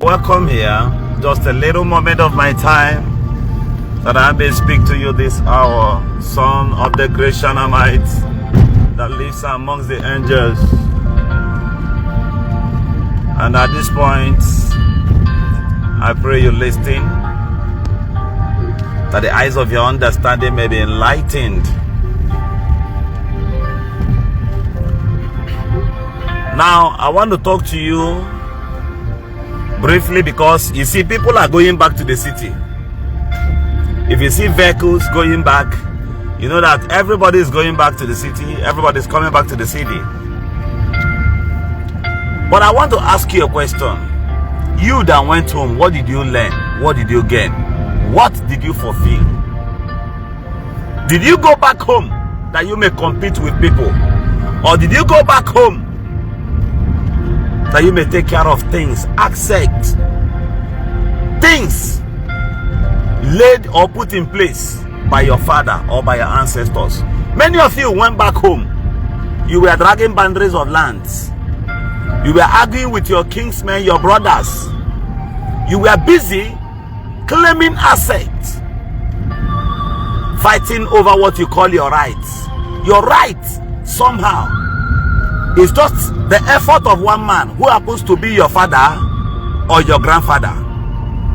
Welcome here. Just a little moment of my time that I may speak to you this hour. Son of the great Shanamite that lives amongst the angels. And at this point, I pray you listen, that the eyes of your understanding may be enlightened. Now, I want to talk to you briefly because you see, people are going back to the city. If you see vehicles going back, you know that everybody is going back to the city. Everybody is coming back to the city. But I want to ask you a question. You that went home, what did you learn? What did you gain? What did you fulfill? Did you go back home that you may compete with people? Or did you go back home that you may take care of things, accept things laid or put in place by your father or by your ancestors? Many of you went back home. You were dragging boundaries of lands. You were arguing with your kinsmen, your brothers. You were busy claiming assets, fighting over what you call your rights. Your rights somehow is just the effort of one man who happens to be your father or your grandfather.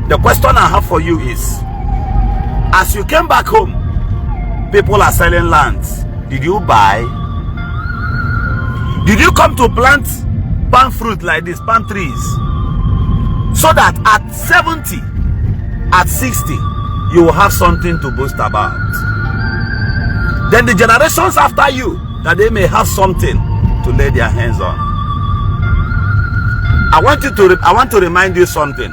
The question I have for you is, as you came back home, people are selling lands. Did you buy? Did you come to plant palm fruit like this, palm trees, so that at 70, at 60, you will have something to boast about? Then the generations after you, that they may have something to lay their hands on. I want to remind you something.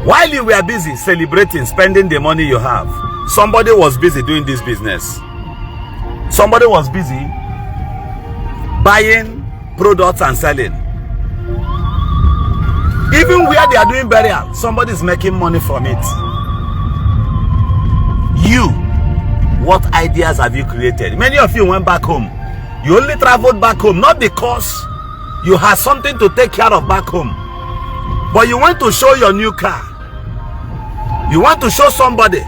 While you were busy celebrating, spending the money you have, somebody was busy doing this business. Somebody was busy buying products and selling. Even where they are doing burial, somebody is making money from it. You, what ideas have you created? Many of you went back home. You only traveled back home not because you had something to take care of back home, but you went to show your new car. You want to show somebody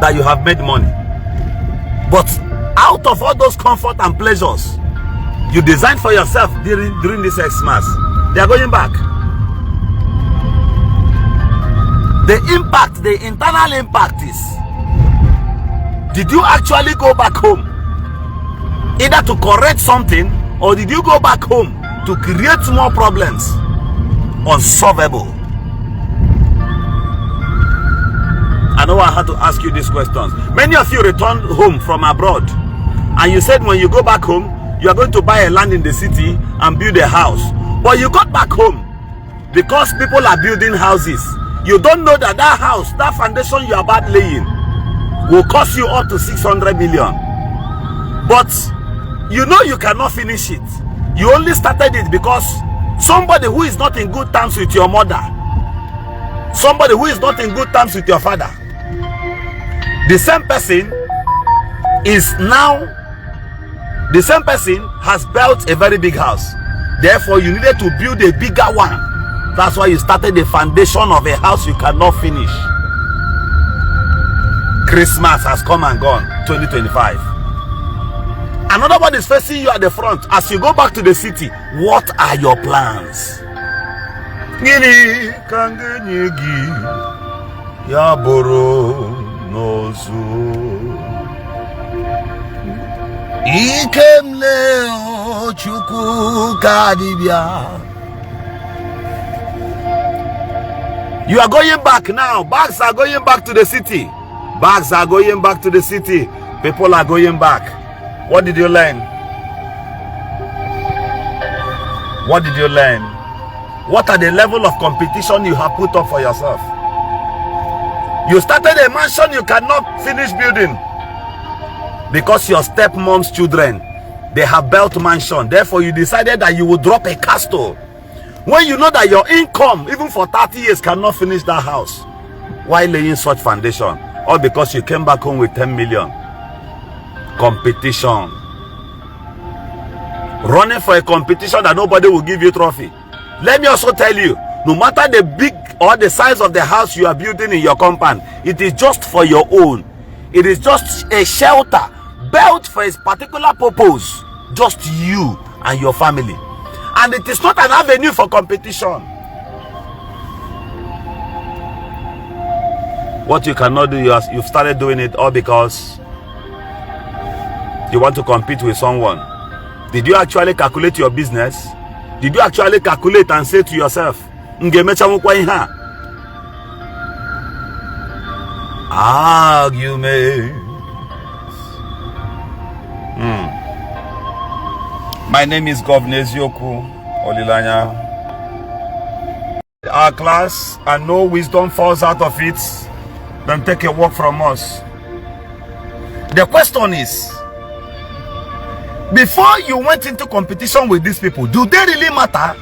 that you have made money. But out of all those comfort and pleasures you designed for yourself during this Xmas, they are going back. The impact, the internal impact is, did you actually go back home either to correct something, or did you go back home to create more problems? Unsolvable. I know I had to ask you these questions. Many of you returned home from abroad, and you said when you go back home, you are going to buy a land in the city and build a house. But you got back home because people are building houses. You don't know that that house, that foundation you are about laying, will cost you up to 600 million. But you know you cannot finish it. You only started it because somebody who is not in good terms with your mother, somebody who is not in good terms with your father, the same person has built a very big house. Therefore, you needed to build a bigger one. That's why you started the foundation of a house you cannot finish. Christmas has come and gone, 2025. Another one is facing you at the front. As you go back to the city, what are your plans? You are going back now. Bags are going back to the city. Bags are going back to the city. People are going back. What did you learn? What did you learn? What are the level of competition you have put up for yourself? You started a mansion you cannot finish building because your stepmom's children, they have built mansion. Therefore, you decided that you would drop a castle when you know that your income, even for 30 years, cannot finish that house. Why laying such foundation? All because you came back home with 10 million. Competition. Running for a competition that nobody will give you trophy. Let me also tell you, no matter the big or the size of the house you are building in your compound, it is just for your own. It is just a shelter built for a particular purpose, just you and your family. And it is not an avenue for competition. What you cannot do, you've started doing it all because you want to compete with someone. Did you actually calculate your business? Did you actually calculate and say to yourself, arguments? My name is Governor Ezioku Olilanya. Our class, and no wisdom falls out of it, then take a walk from us. The question is, before you went into competition with these people, do they really matter?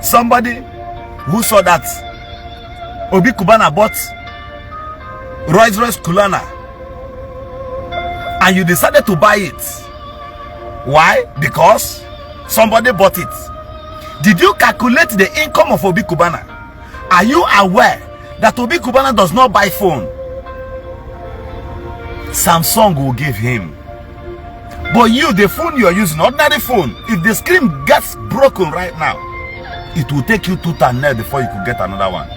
Somebody who saw that Obi Kubana bought Rolls Royce Kulana and you decided to buy it. Why? Because somebody bought it. Did you calculate the income of Obi Kubana? Are you aware that Obi Kubana does not buy phone? Samsung will give him. But you, the phone you are using, ordinary phone, if the screen gets broken right now, it will take you 2 tunnels before you could get another one.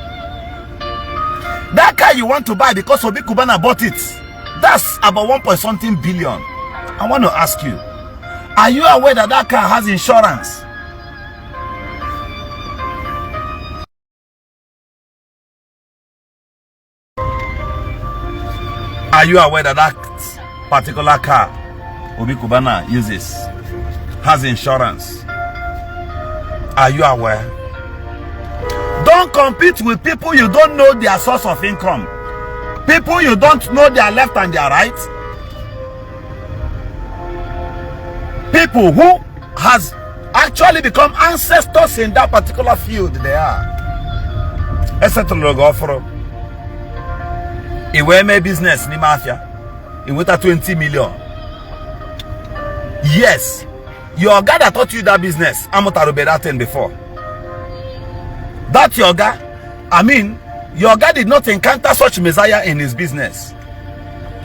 That car you want to buy because Obi Kubana bought it, that's about 1.something billion. I want to ask you, are you aware that that car has insurance? Are you aware that that particular car Obi Kubana uses has insurance? Are you aware? Don't compete with people you don't know their source of income. People you don't know their left and their right. People who has actually become ancestors in that particular field they are. Iweme business ni mafia. Iweta 20 million. Yes, your guy that taught you that business, I'm not that thing before. That your guy, I mean, your guy did not encounter such messiah in his business.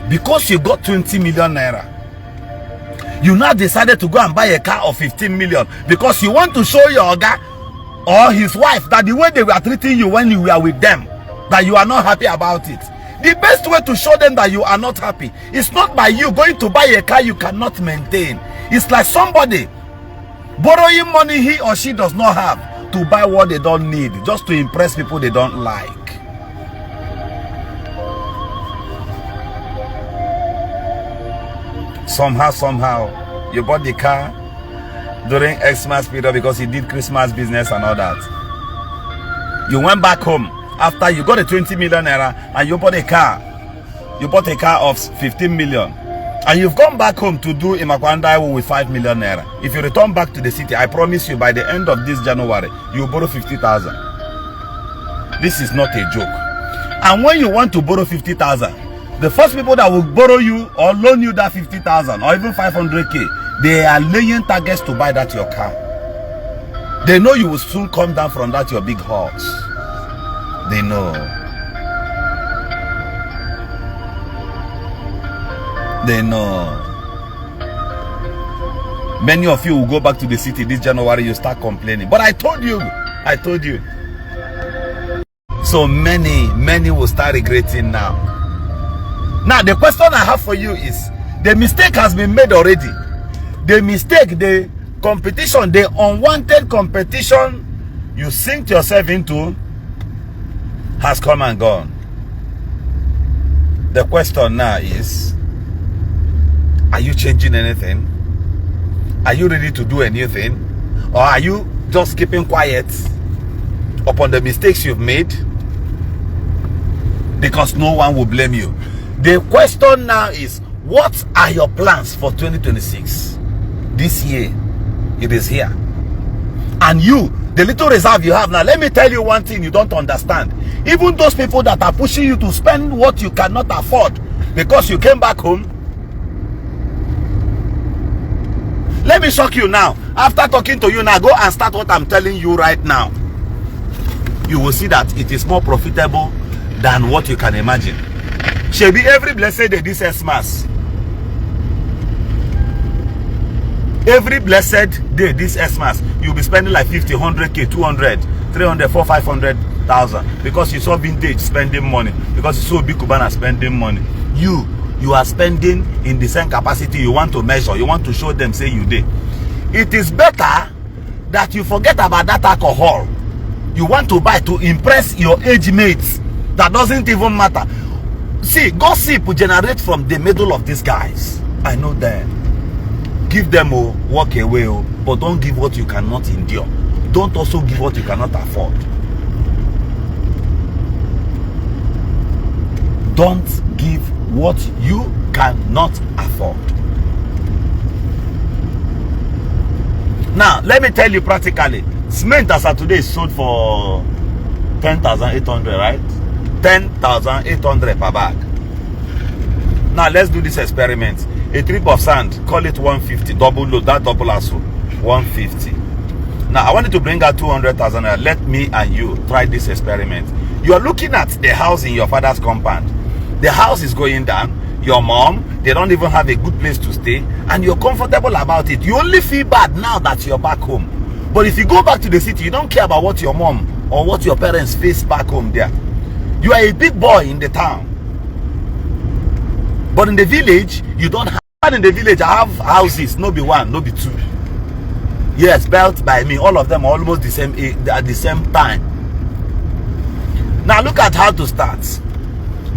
Because you got 20 million naira. You now decided to go and buy a car of 15 million because you want to show your guy or his wife that the way they were treating you when you were with them, that you are not happy about it. The best way to show them that you are not happy is not by you going to buy a car you cannot maintain. It's like somebody borrowing money he or she does not have to buy what they don't need, just to impress people they don't like. Somehow, you bought the car during Xmas period because you did Christmas business and all that. You went back home after you got a 20 million naira and you bought a car. You bought a car of 15 million. And you've gone back home to do Imakwandaiwo with 5 million naira. If you return back to the city, I promise you by the end of this January, you'll borrow 50,000. This is not a joke. And when you want to borrow 50,000, the first people that will borrow you or loan you that 50,000 or even 500k, they are laying targets to buy that your car. They know you will soon come down from that your big horse. They know. They know. Many of you will go back to the city this January, you start complaining. But I told you. So many will start regretting now. Now the question I have for you is, the mistake has been made already. The mistake, the competition, the unwanted competition you sink yourself into has come and gone. The question now is, are you changing anything? Are you ready to do anything? Or are you just keeping quiet upon the mistakes you've made? Because no one will blame you. The question now is, what are your plans for 2026? This year, it is here. And you, the little reserve you have now, let me tell you one thing you don't understand. Even those people that are pushing you to spend what you cannot afford because you came back home, Let me shock you now. After talking to you now, go and start what I'm telling you right now. You will see that it is more profitable than what you can imagine. Shebi every blessed day this Xmas. Every blessed day this Xmas, you'll be spending like 50, 100k, 200, 300, 400, 500,000 because you saw vintage spending money, because you saw big Cubana spending money. You are spending in the same capacity you want to measure. You want to show them, say you did. It is better that you forget about that alcohol you want to buy to impress your age mates. That doesn't even matter. See, gossip will generate from the middle of these guys. I know them. Give them a walk away, but don't give what you cannot endure. Don't also give what you cannot afford. Don't give what you cannot afford. Now, let me tell you practically, cement as of today is sold for 10,800, right? 10,800 per bag. Now, let's do this experiment. A trip of sand, call it 150, double load, that double also, 150. Now, I wanted to bring out 200,000. Let me and you try this experiment. You are looking at the house in your father's compound. The house is going down. Your mom, they don't even have a good place to stay, and you're comfortable about it. You only feel bad now that you're back home. But if you go back to the city, you don't care about what your mom or what your parents face back home there. You are a big boy in the town. But in the village, you don't have. In the village, I have houses, no be one, no be two. Yes, built by me. All of them are almost the same age, at the same time. Now look at how to start.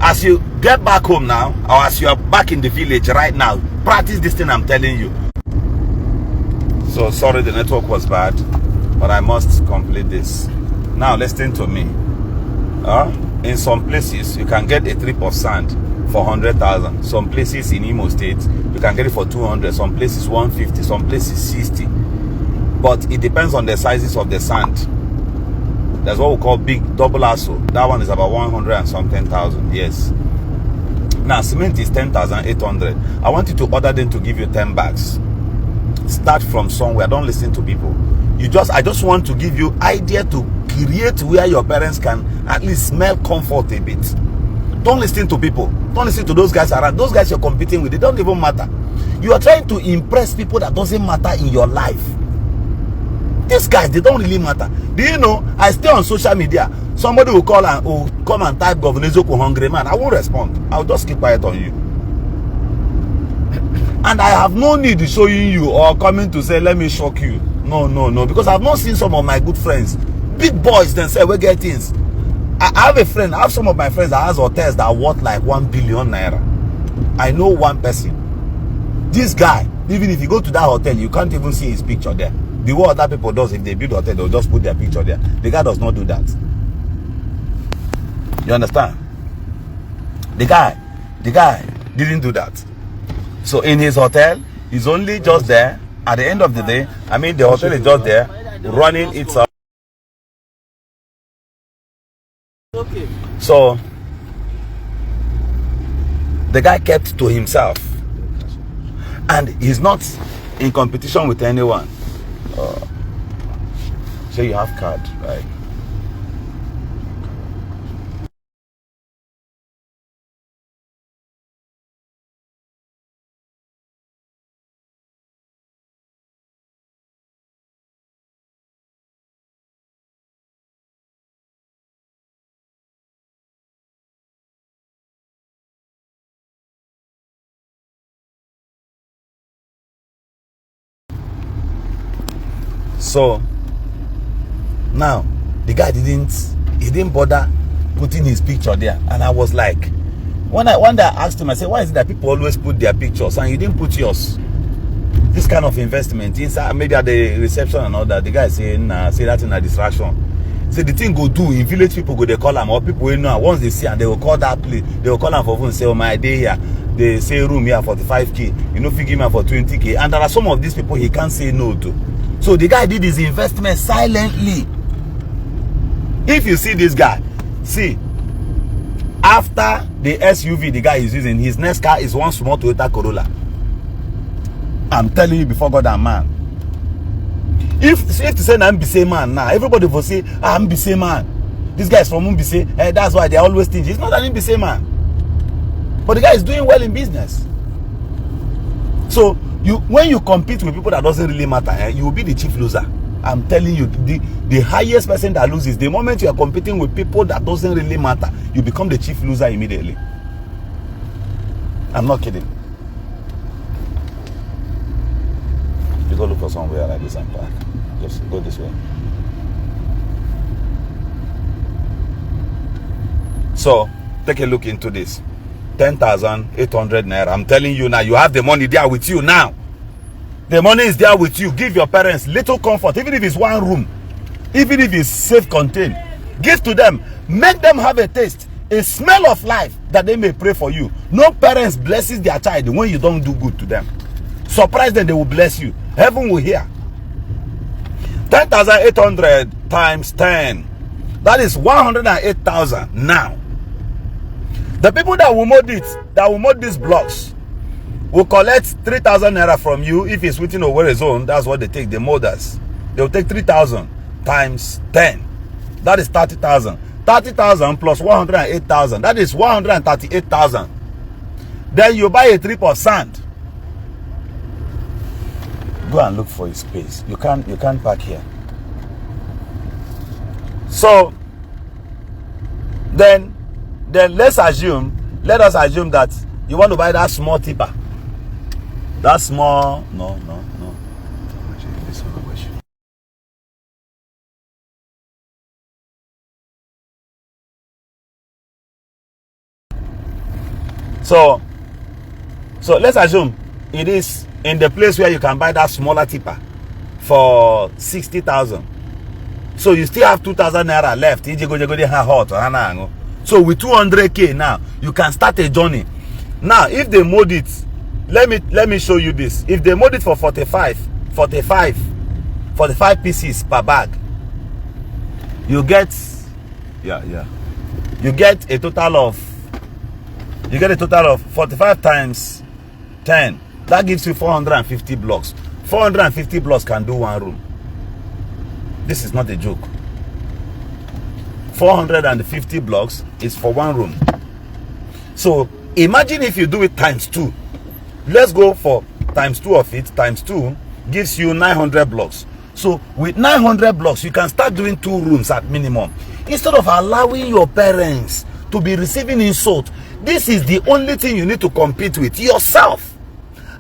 As you get back home now, or as you are back in the village right now, practice this thing I'm telling you. So sorry the network was bad, but I must complete this. Now listen to me. In some places, you can get a trip of sand for 100,000. Some places in Imo State, you can get it for 200. Some places 150. Some places 60. But it depends on the sizes of the sand. That's what we call big double asso. That one is about 100 and something thousand. Yes. Now cement is 10,800. I want you to order them to give you 10 bags. Start from somewhere. Don't listen to people. I just want to give you idea to create where your parents can at least smell comfort a bit. Don't listen to people. Don't listen to those guys around. Those guys you're competing with, they don't even matter. You are trying to impress people that doesn't matter in your life. These guys, they don't really matter. Do you know, I stay on social media. Somebody will call and come and type Governor Zoku hungry man. I won't respond. I'll just keep quiet on you. And I have no need to showing you or coming to say, let me shock you. No. Because I've not seen some of my good friends. Big boys then say, we get things. I have some of my friends that has hotels that are worth like 1 billion naira. I know one person. This guy, even if you go to that hotel, you can't even see his picture there. The way other people does, if they build a hotel, they'll just put their picture there. The guy does not do that. You understand? The guy didn't do that. So in his hotel, he's only just there. At the end of the day, I mean, the hotel is just there, running itself. Okay. So the guy kept to himself, and he's not in competition with anyone. So you have card, right? So now the guy didn't bother putting his picture there, and I was like, one day I asked him, I said, why is it that people always put their pictures and you didn't put yours? This kind of investment inside, maybe at the reception and all that. The guy saying, nah, say that's in a distraction. So the thing go do in village, people go they call them, or people will know once they see and they will call that place, they will call them for phone and say, oh my day here, they say room here 45k, you know, figure me for 20k, and there are some of these people he can't say no to. So the guy did his investment silently. If you see this guy, see, after the SUV the guy is using, his next car is one small Toyota Corolla. I'm telling you before God and man. If to say I'm Mbise man now, everybody will say, I'm Mbise man. This guy is from Mbise, that's why they're always stingy. It's not an Mbise man. But the guy is doing well in business. So when you compete with people that doesn't really matter, you will be the chief loser. I'm telling you, the highest person that loses, the moment you are competing with people that doesn't really matter, you become the chief loser immediately. I'm not kidding. You go look for somewhere like this and park. Just go this way. So take a look into this. 10,800 naira. I'm telling you now, you have the money there with you now. The money is there with you. Give your parents little comfort, even if it's one room, even if it's self-contained. Give to them. Make them have a taste, a smell of life, that they may pray for you. No parents blesses their child when you don't do good to them. Surprise them, they will bless you. Heaven will hear. 10,800 times 10. That is 108,000 now. The people that will mold it, that will mold these blocks, will collect 3,000 naira from you. If it's within Owerri zone, that's what they take, the molders. They will take 3,000 times 10. That is 30,000. 30,000 plus 108,000. That is 138,000. Then you buy a trip of sand. Go and look for a space. You can't park here. So then let us assume that you want to buy that small tipper. That small, no. So let's assume it is in the place where you can buy that smaller tipper for 60,000. So you still have 2,000 naira left. So with 200k now, you can start a journey. Now, if they mold it, let me show you this. If they mold it for 45 pieces per bag, you get you get a total of 45 times 10. That gives you 450 blocks. 450 blocks can do one room. This is not a joke. 450 blocks is for one room. So imagine if you do it times 2. Let's go for times 2 of it. Times 2 gives you 900 blocks. So with 900 blocks, you can start doing 2 rooms at minimum. Instead of allowing your parents to be receiving insult, this is the only thing you need to compete with, yourself,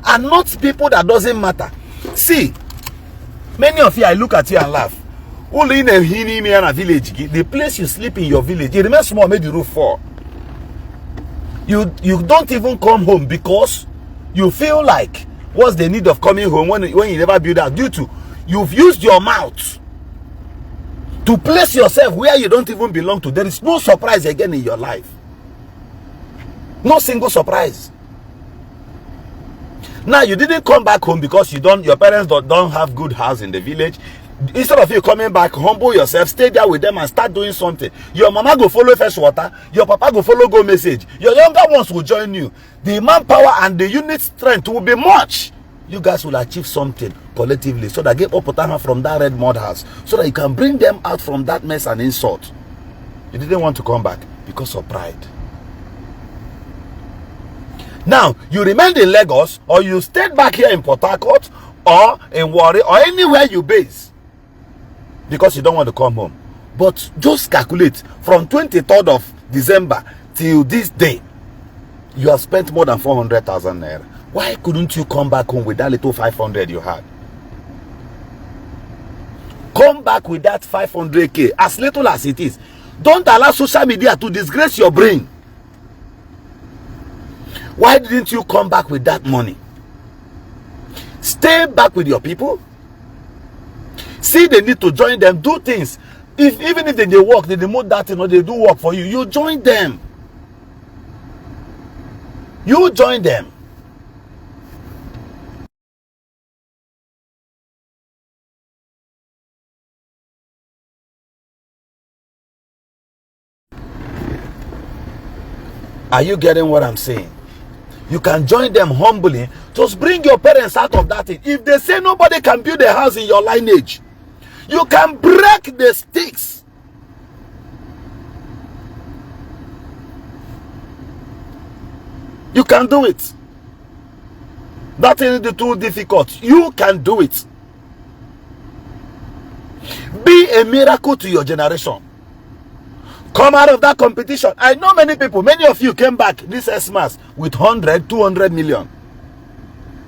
and not people that doesn't matter. See, many of you, I look at you and laugh. Only in a village, the place you sleep in your village, it remains small, made the roof fall. You don't even come home because you feel like, what's the need of coming home when you never build that? Due to you've used your mouth to place yourself where you don't even belong to. There is no surprise again in your life. No single surprise. Now you didn't come back home because your parents don't have good house in the village. Instead of you coming back, humble yourself, stay there with them and start doing something. Your mama go follow fetch water, your papa go follow go message, your younger ones will join you. The manpower and the unit strength will be much. You guys will achieve something collectively, so that get up from that red mud house, so that you can bring them out from that mess and insult. You didn't want to come back because of pride. Now you remained in Lagos, or you stayed back here in Port Harcourt or in Warri or anywhere you base, because you don't want to come home. But just calculate, from 23rd of December till this day, you have spent more than 400,000 naira. Why couldn't you come back home with that little 500 you had? Come back with that 500k, as little as it is. Don't allow social media to disgrace your brain. Why didn't you come back with that money? Stay back with your people. See the need to join them, do things. Even if they work, they move that thing, or they do work for you, you join them. You join them. Are you getting what I'm saying? You can join them humbly. Just bring your parents out of that thing. If they say nobody can build a house in your lineage, you can break the sticks. You can do it. That isn't too difficult. You can do it. Be a miracle to your generation. Come out of that competition. I know many people, many of you came back this Xmas with 100, 200 million.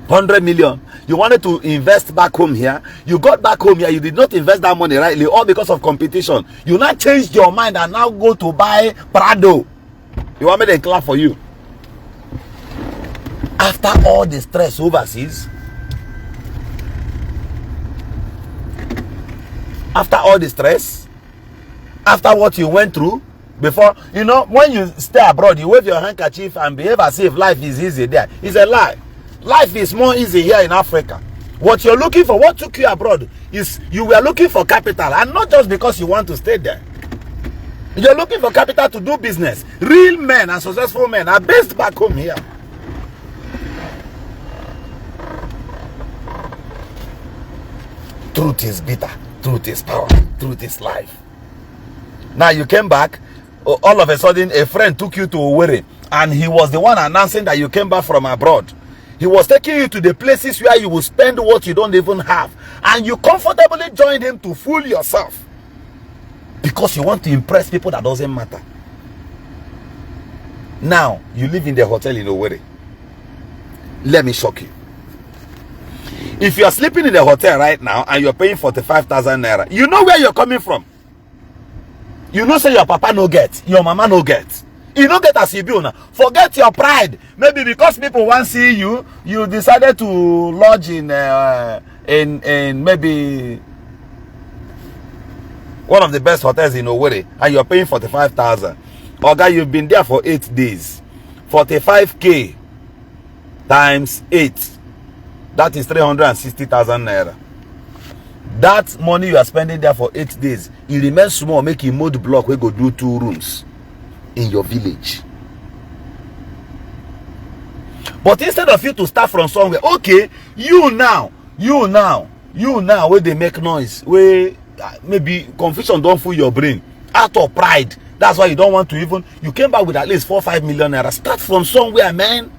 100 million. You wanted to invest back home here. You got back home here. You did not invest that money rightly, all because of competition. You now changed your mind and now go to buy Prado. You want me to clap for you? After all the stress overseas, after all the stress, after what you went through before, you know, when you stay abroad, you wave your handkerchief and behave as if life is easy there. It's a lie. Life is more easy here in Africa. What you're looking for, what took you abroad, is you were looking for capital, and not just because you want to stay there. You're looking for capital to do business. Real men and successful men are based back home here. Truth is bitter. Truth is power. Truth is life. Now you came back, all of a sudden a friend took you to Owerri, and he was the one announcing that you came back from abroad. He was taking you to the places where you will spend what you don't even have, and you comfortably joined him to fool yourself because you want to impress people that doesn't matter. Now you live in the hotel in Owerri. Let me shock you. If you are sleeping in the hotel right now and you're paying 45,000 naira, you know where you're coming from. You know, say your papa no get, your mama no get. You don't get as you be now. Forget your pride. Maybe because people want to see you, you decided to lodge in maybe one of the best hotels in Owerri, and you're paying 45,000. Okay, you've been there for 8 days. 45k times 8. That is 360,000 naira. That money you are spending there for 8 days, it remains small, make you mold block where go do 2 rooms in your village. But instead of you to start from somewhere, okay, you now where they make noise, where maybe confusion don't fool your brain, out of pride. That's why you don't want to even, you came back with at least 4-5 million naira. Start from somewhere, man.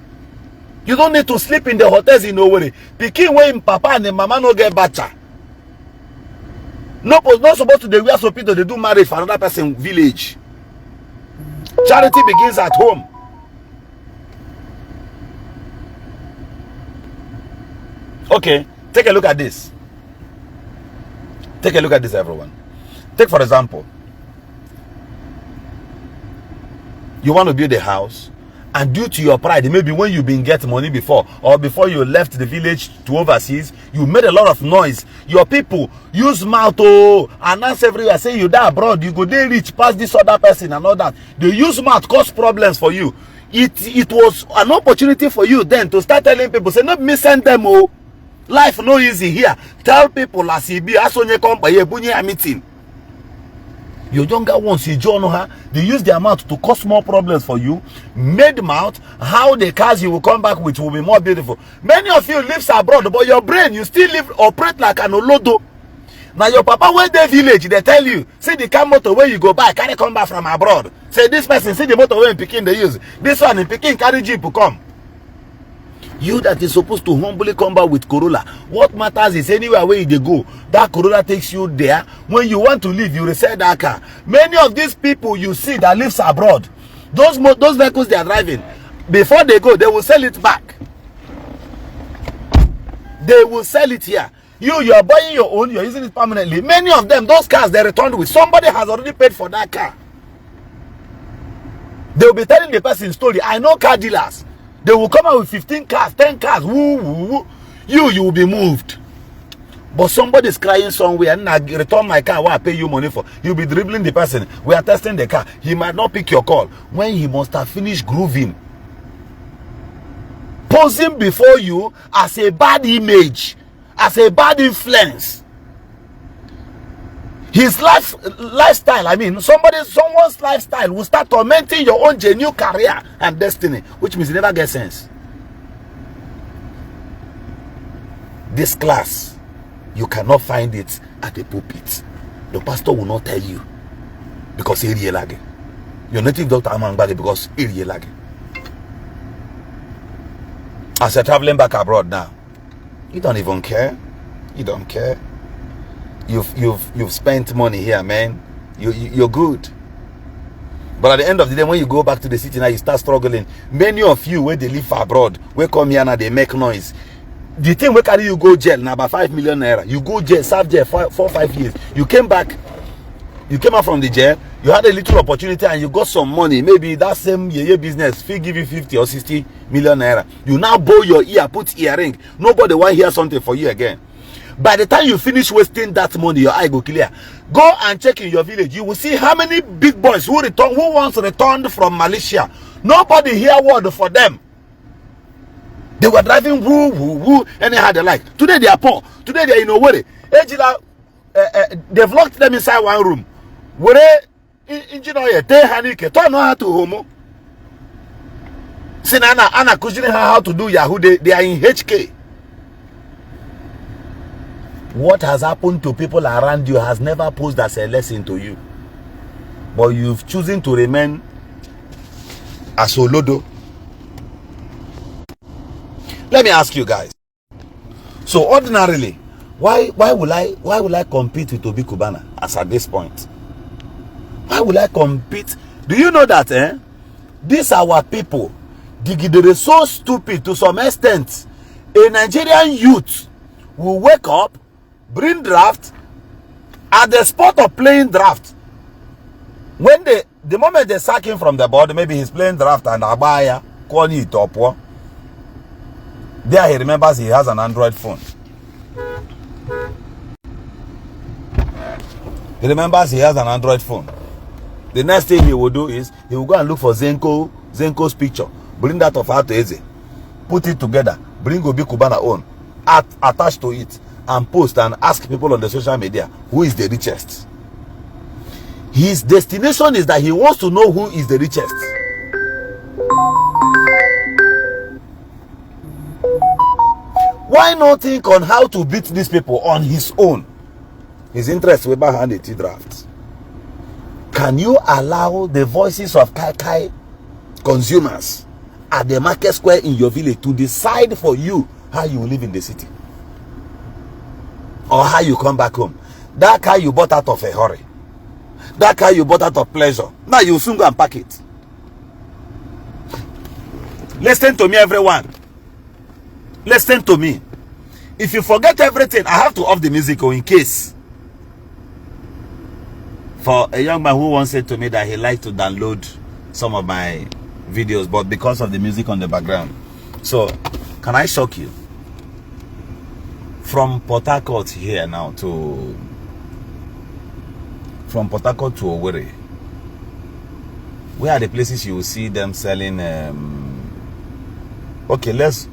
You don't need to sleep in the hotels in Owerri. Pikin when papa and the mama no get bacha. Not supposed to they wear so people they do marriage for another person village. Charity begins at home. Okay, take a look at this. Take a look at this, everyone. Take for example, you want to build a house, and due to your pride, maybe when you've been getting money before, or before you left the village to overseas, you made a lot of noise. Your people use mouth to announce everywhere, say you die abroad, you go there rich past this other person and all that. They use mouth cause problems for you. It was an opportunity for you then to start telling people, say, not me send them, oh. Life no easy here. Tell people as he be, as on your company, a meeting. Your younger ones, you join her, they use their mouth to cause more problems for you. Made mouth, how the cars you will come back with will be more beautiful. Many of you live abroad, but your brain, you still live, operate like an olodo. Now your papa went the village, they tell you, see the car motor where you go buy, carry come back from abroad. Say this person, see the motor where in Peking they use. This one in Peking carry jeep to come. You that is supposed to humbly come back with Corolla. What matters is anywhere where they go, that Corolla takes you there. When you want to leave, you resell that car. Many of these people you see that lives abroad, those vehicles they are driving, before they go, they will sell it back. They will sell it here. You are buying your own, you're using it permanently. Many of them, those cars they returned with, somebody has already paid for that car. They will be telling the person story. I know car dealers. They will come out with 15 cars, 10 cars. Woo, woo, woo. You will be moved. But somebody is crying somewhere, and I return my car, what I pay you money for. You'll be dribbling the person. We are testing the car. He might not pick your call. When he must have finished grooving, posing before you as a bad image, as a bad influence. His lifestyle, I mean, someone's lifestyle will start tormenting your own genuine career and destiny, which means it never gets sense. this class, you cannot find it at the pulpit. The pastor will not tell you because area lag. Your native doctor Amangbade because area lag. As you're traveling back abroad now, you don't even care. You don't care. You've spent money here, man. You're good. But at the end of the day, when you go back to the city now, you start struggling. Many of you, where they live abroad, where come here now, they make noise. The thing where carry you go jail now about 5 million naira. You go jail, serve jail 4-5 years. You came back, you came out from the jail, you had a little opportunity and you got some money. Maybe that same year business fee give you 50 or 60 million naira. You now bow your ear, put earring. Nobody want to hear something for you again. By the time you finish wasting that money, your eye go clear. Go and check in your village. You will see how many big boys who once returned from Malaysia. Nobody hear word for them. They were driving woo anyhow they like. Today they are poor. Today they are in Owerri. They've locked them inside one room. Where engineer they hanike don't know how to homo. Sinana Anna Kujini how to do Yahoo. They are in HK. What has happened to people around you has never posed as a lesson to you. But you've chosen to remain as Olodo. Let me ask you guys. So ordinarily, why will I compete with Obi Kubana as at this point? Why will I compete? Do you know that these our people, they're so stupid to some extent. A Nigerian youth will wake up, bring draft at the spot of playing draft. When the moment they sack him from the board, maybe he's playing draft and Abaya calling it up. There he remembers he has an Android phone. He remembers he has an Android phone. The next thing he will do is he will go and look for Zenko's picture, bring that of Eze, put it together, bring Obi Kubana on, attached to it, and post and ask people on the social media who is the richest. His destination is that he wants to know who is the richest. Why not think on how to beat these people on his own? His interest will behind the draft. Can you allow the voices of Kai consumers at the market square in your village to decide for you how you live in the city? Or how you come back home? That car you bought out of a hurry. That car you bought out of pleasure. Now you soon go and pack it. Listen to me, everyone. Listen to me. If you forget everything, I have to off the music in case. For a young man who once said to me that he liked to download some of my videos, but because of the music on the background. So, can I shock you? From Port Harcourt here now to... From Port Harcourt to Owerri, where are the places you will see them selling? Okay, let's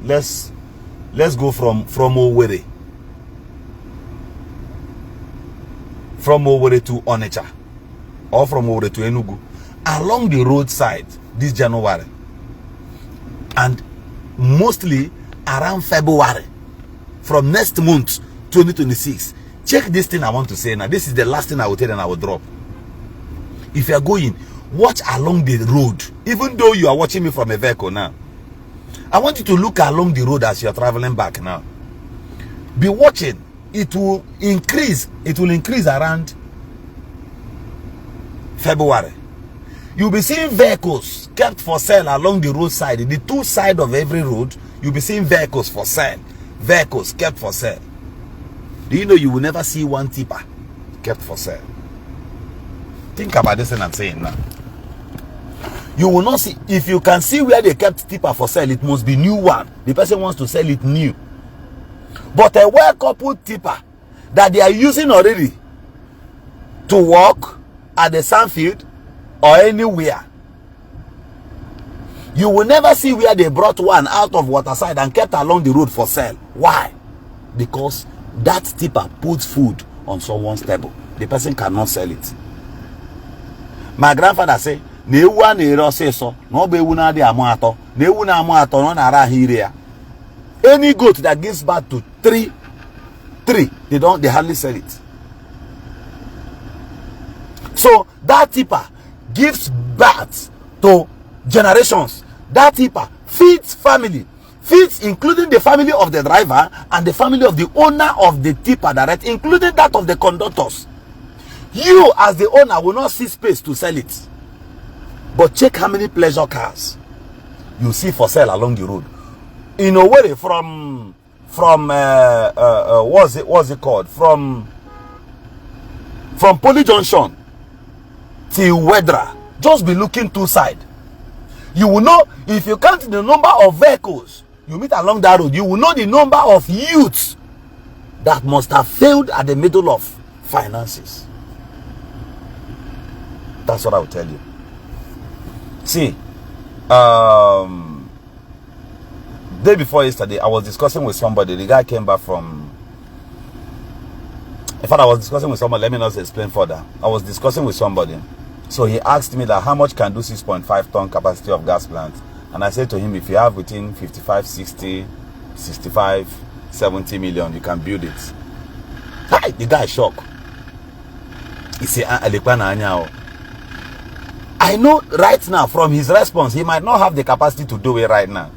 go from Owerri. From Owerri to Onitsha, or from Owerri to Enugu, along the roadside this January, and mostly around February, from next month 2026. Check this thing I want to say now. This is the last thing I will tell and I will drop. If you are going, watch along the road. Even though you are watching me from a vehicle now, I want you to look along the road as you are traveling back now. Be watching. It will increase. It will increase around February. You'll be seeing vehicles kept for sale along the roadside. The two sides of every road, you'll be seeing vehicles for sale. Vehicles kept for sale. Do you know you will never see one tipper kept for sale? Think about this thing I'm saying now. You will not see. If you can see where they kept tipper for sale, it must be new one. The person wants to sell it new. But a well-coupled tipper that they are using already to work at the sandfield or anywhere, you will never see where they brought one out of waterside and kept along the road for sale. Why? Because that tipper puts food on someone's table. The person cannot sell it. My grandfather said, any goat that gives birth to 3 3, they hardly sell it. So that tipper gives birth to generations. That tipper feeds family, feeds including the family of the driver and the family of the owner of the tipper direct, including that of the conductors. You as the owner will not see space to sell it. But check how many pleasure cars you see for sale along the road. In Owerri, from what's it called? From Poly Junction till Wedra, just be looking two sides. You will know, if you count the number of vehicles you meet along that road, you will know the number of youths that must have failed at the middle of finances. That's what I will tell you. See, day before yesterday, I was discussing with somebody. The guy came back from, in fact, I was discussing with somebody. Let me not explain further. I was discussing with somebody. So he asked me that how much can do 6.5 ton capacity of gas plant? And I said to him, if you have within 55, 60, 65, 70 million, you can build it. Hi, the guy shocked. He said, I know right now from his response, he might not have the capacity to do it right now.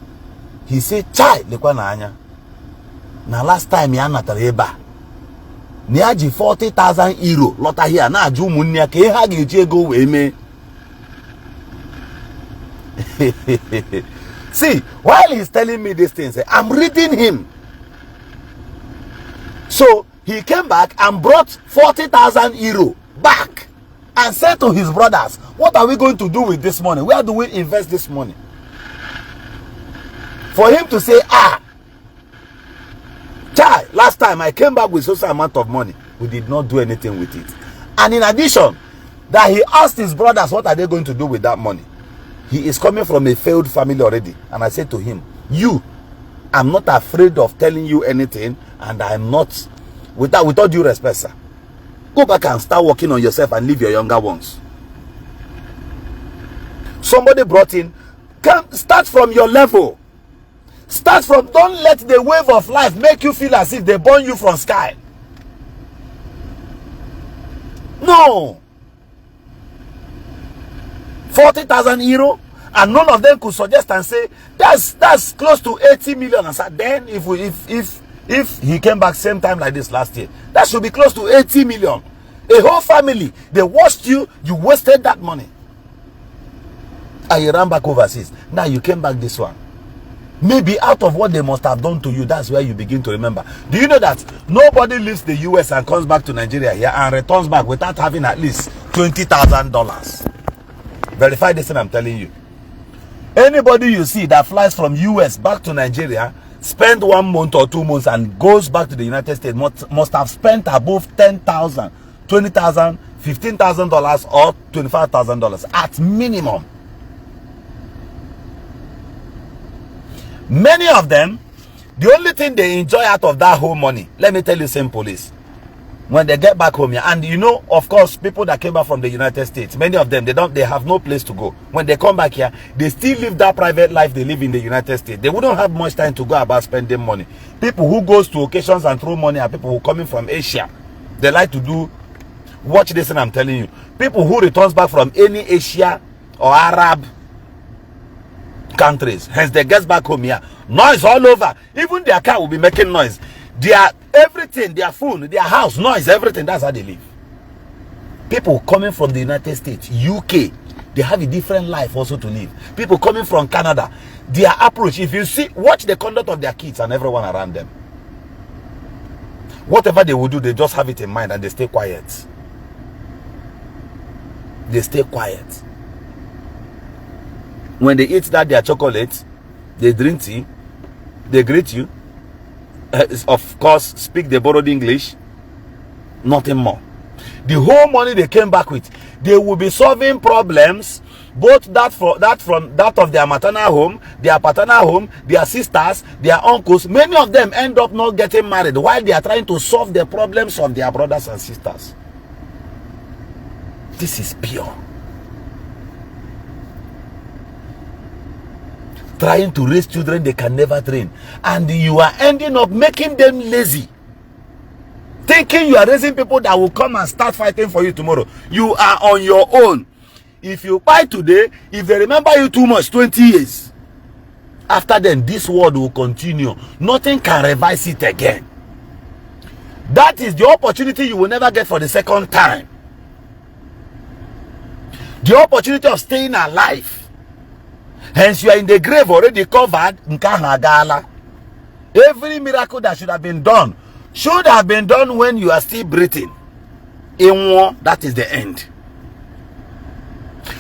He said, chai, lekwa na anya. Na last time ya natara eba. Ni aji 40,000 euro. Lota here na aju munni ake ha ga-eji ego we me. See, while he's telling me these things, I'm reading him. So he came back and brought 40,000 euro back and said to his brothers, what are we going to do with this money? Where do we invest this money? For him to say, chai, last time I came back with such an amount of money, we did not do anything with it. And in addition, that he asked his brothers, what are they going to do with that money? He is coming from a failed family already. And I said to him, I'm not afraid of telling you anything, and I'm not, without due respect, sir. Go back and start working on yourself and leave your younger ones. Somebody brought in, start from your level. Start from, don't let the wave of life make you feel as if they burn you from sky. No. 40,000 euro, and none of them could suggest and say, that's close to 80 million. And said, then if he came back same time like this last year, that should be close to 80 million. A whole family, they watched you wasted that money. And you ran back overseas. Now you came back this one. Maybe out of what they must have done to you, that's where you begin to remember. Do you know that nobody leaves the US and comes back to Nigeria here and returns back without having at least $20,000? Verify this thing I'm telling you. Anybody you see that flies from US back to Nigeria, spend 1 month or 2 months and goes back to the United States must have spent above $10,000, $20,000, $15,000 or $25,000 at minimum. Many of them, the only thing they enjoy out of that whole money, let me tell you simple, is when they get back home here, and you know, of course, people that came back from the United States, many of them, they have no place to go. When they come back here, they still live that private life they live in the United States. They wouldn't have much time to go about spending money. People who goes to occasions and throw money are people who coming from Asia. They like to do, watch this and I'm telling you, people who returns back from any Asia or Arab countries, hence they get back home here, noise all over. Even their car will be making noise. Their everything, their phone, their house, noise, everything. That's how they live. People coming from the United States, UK, they have a different life also to live. People coming from Canada, their approach, if you see, watch the conduct of their kids and everyone around them. Whatever they will do, they just have it in mind and they stay quiet. They stay quiet. When they eat their chocolate, they drink tea, they greet you, of course, speak the borrowed English, nothing more. The whole money they came back with, they will be solving problems, both that of their maternal home, their paternal home, their sisters, their uncles. Many of them end up not getting married while they are trying to solve the problems of their brothers and sisters. This is pure. Trying to raise children they can never train, and you are ending up making them lazy. thinking you are raising people that will come and start fighting for you tomorrow. You are on your own. If you fight today, if they remember you too much, 20 years after then, this world will continue. Nothing can revise it again. That is the opportunity you will never get for the second time. The opportunity of staying alive. Hence, you are in the grave already covered. Every miracle that should have been done when you are still breathing. In war, that is the end.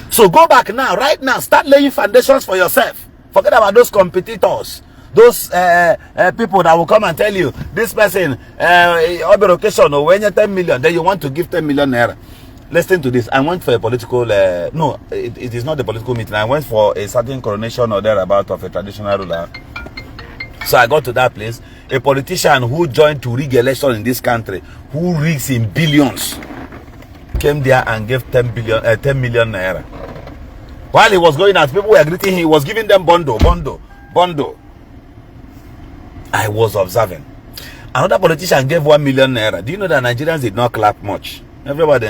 So go back now, right now, start laying foundations for yourself. Forget about those competitors, those people that will come and tell you, this person, occasion, or when you're 10 million, then you want to give 10 million naira. Listen to this. I went for a political, no, it is not a political meeting. I went for a certain coronation or thereabout of a traditional ruler. So I got to that place. A politician who joined to rig election in this country, who rigs in billions, came there and gave 10 million naira. While he was going out, people were greeting him. He was giving them bondo. I was observing. Another politician gave 1 million naira. Do you know that Nigerians did not clap much? Everybody,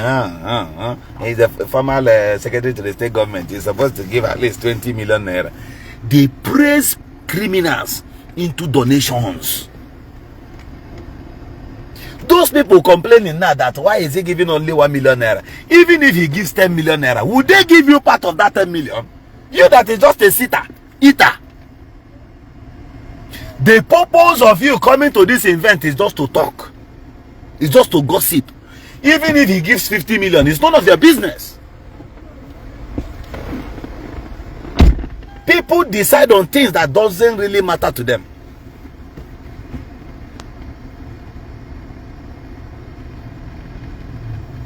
he's a former secretary to the state government. He's supposed to give at least 20 million naira. They praise criminals into donations. Those people complaining now that why is he giving only 1 million naira? Even if he gives 10 million naira, would they give you part of that 10 million? You that is just a eater. The purpose of you coming to this event is just to talk. It's just to gossip. Even if he gives 50 million, it's none of their business. People decide on things that doesn't really matter to them.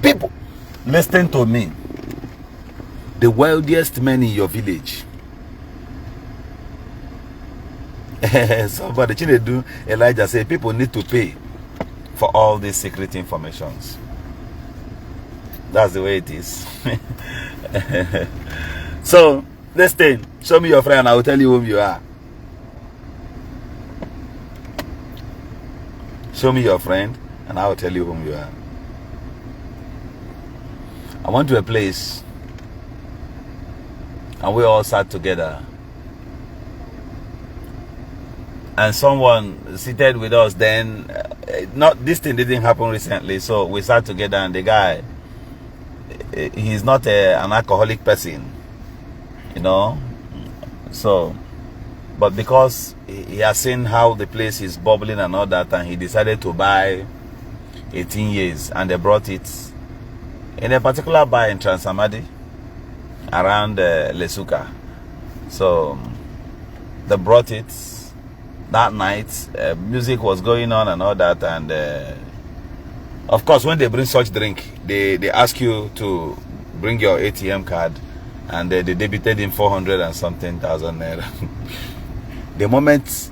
People, listen to me. The wealthiest men in your village. Somebody do Elijah say people need to pay for all these secret informations. That's the way it is. So, listen. Show me your friend. I will tell you whom you are. Show me your friend, and I will tell you whom you are. I went to a place, and we all sat together. And someone seated with us then, this thing didn't happen recently, so we sat together, and the guy, he's not an alcoholic person, you know. So, but because he has seen how the place is bubbling and all that, and he decided to buy 18 years, and they brought it in a particular bar in Transamadi around Lesuka. So they brought it that night. Music was going on and all that, and of course, when they bring such drink, they ask you to bring your ATM card, and they debited in 400 and something thousand naira. The moment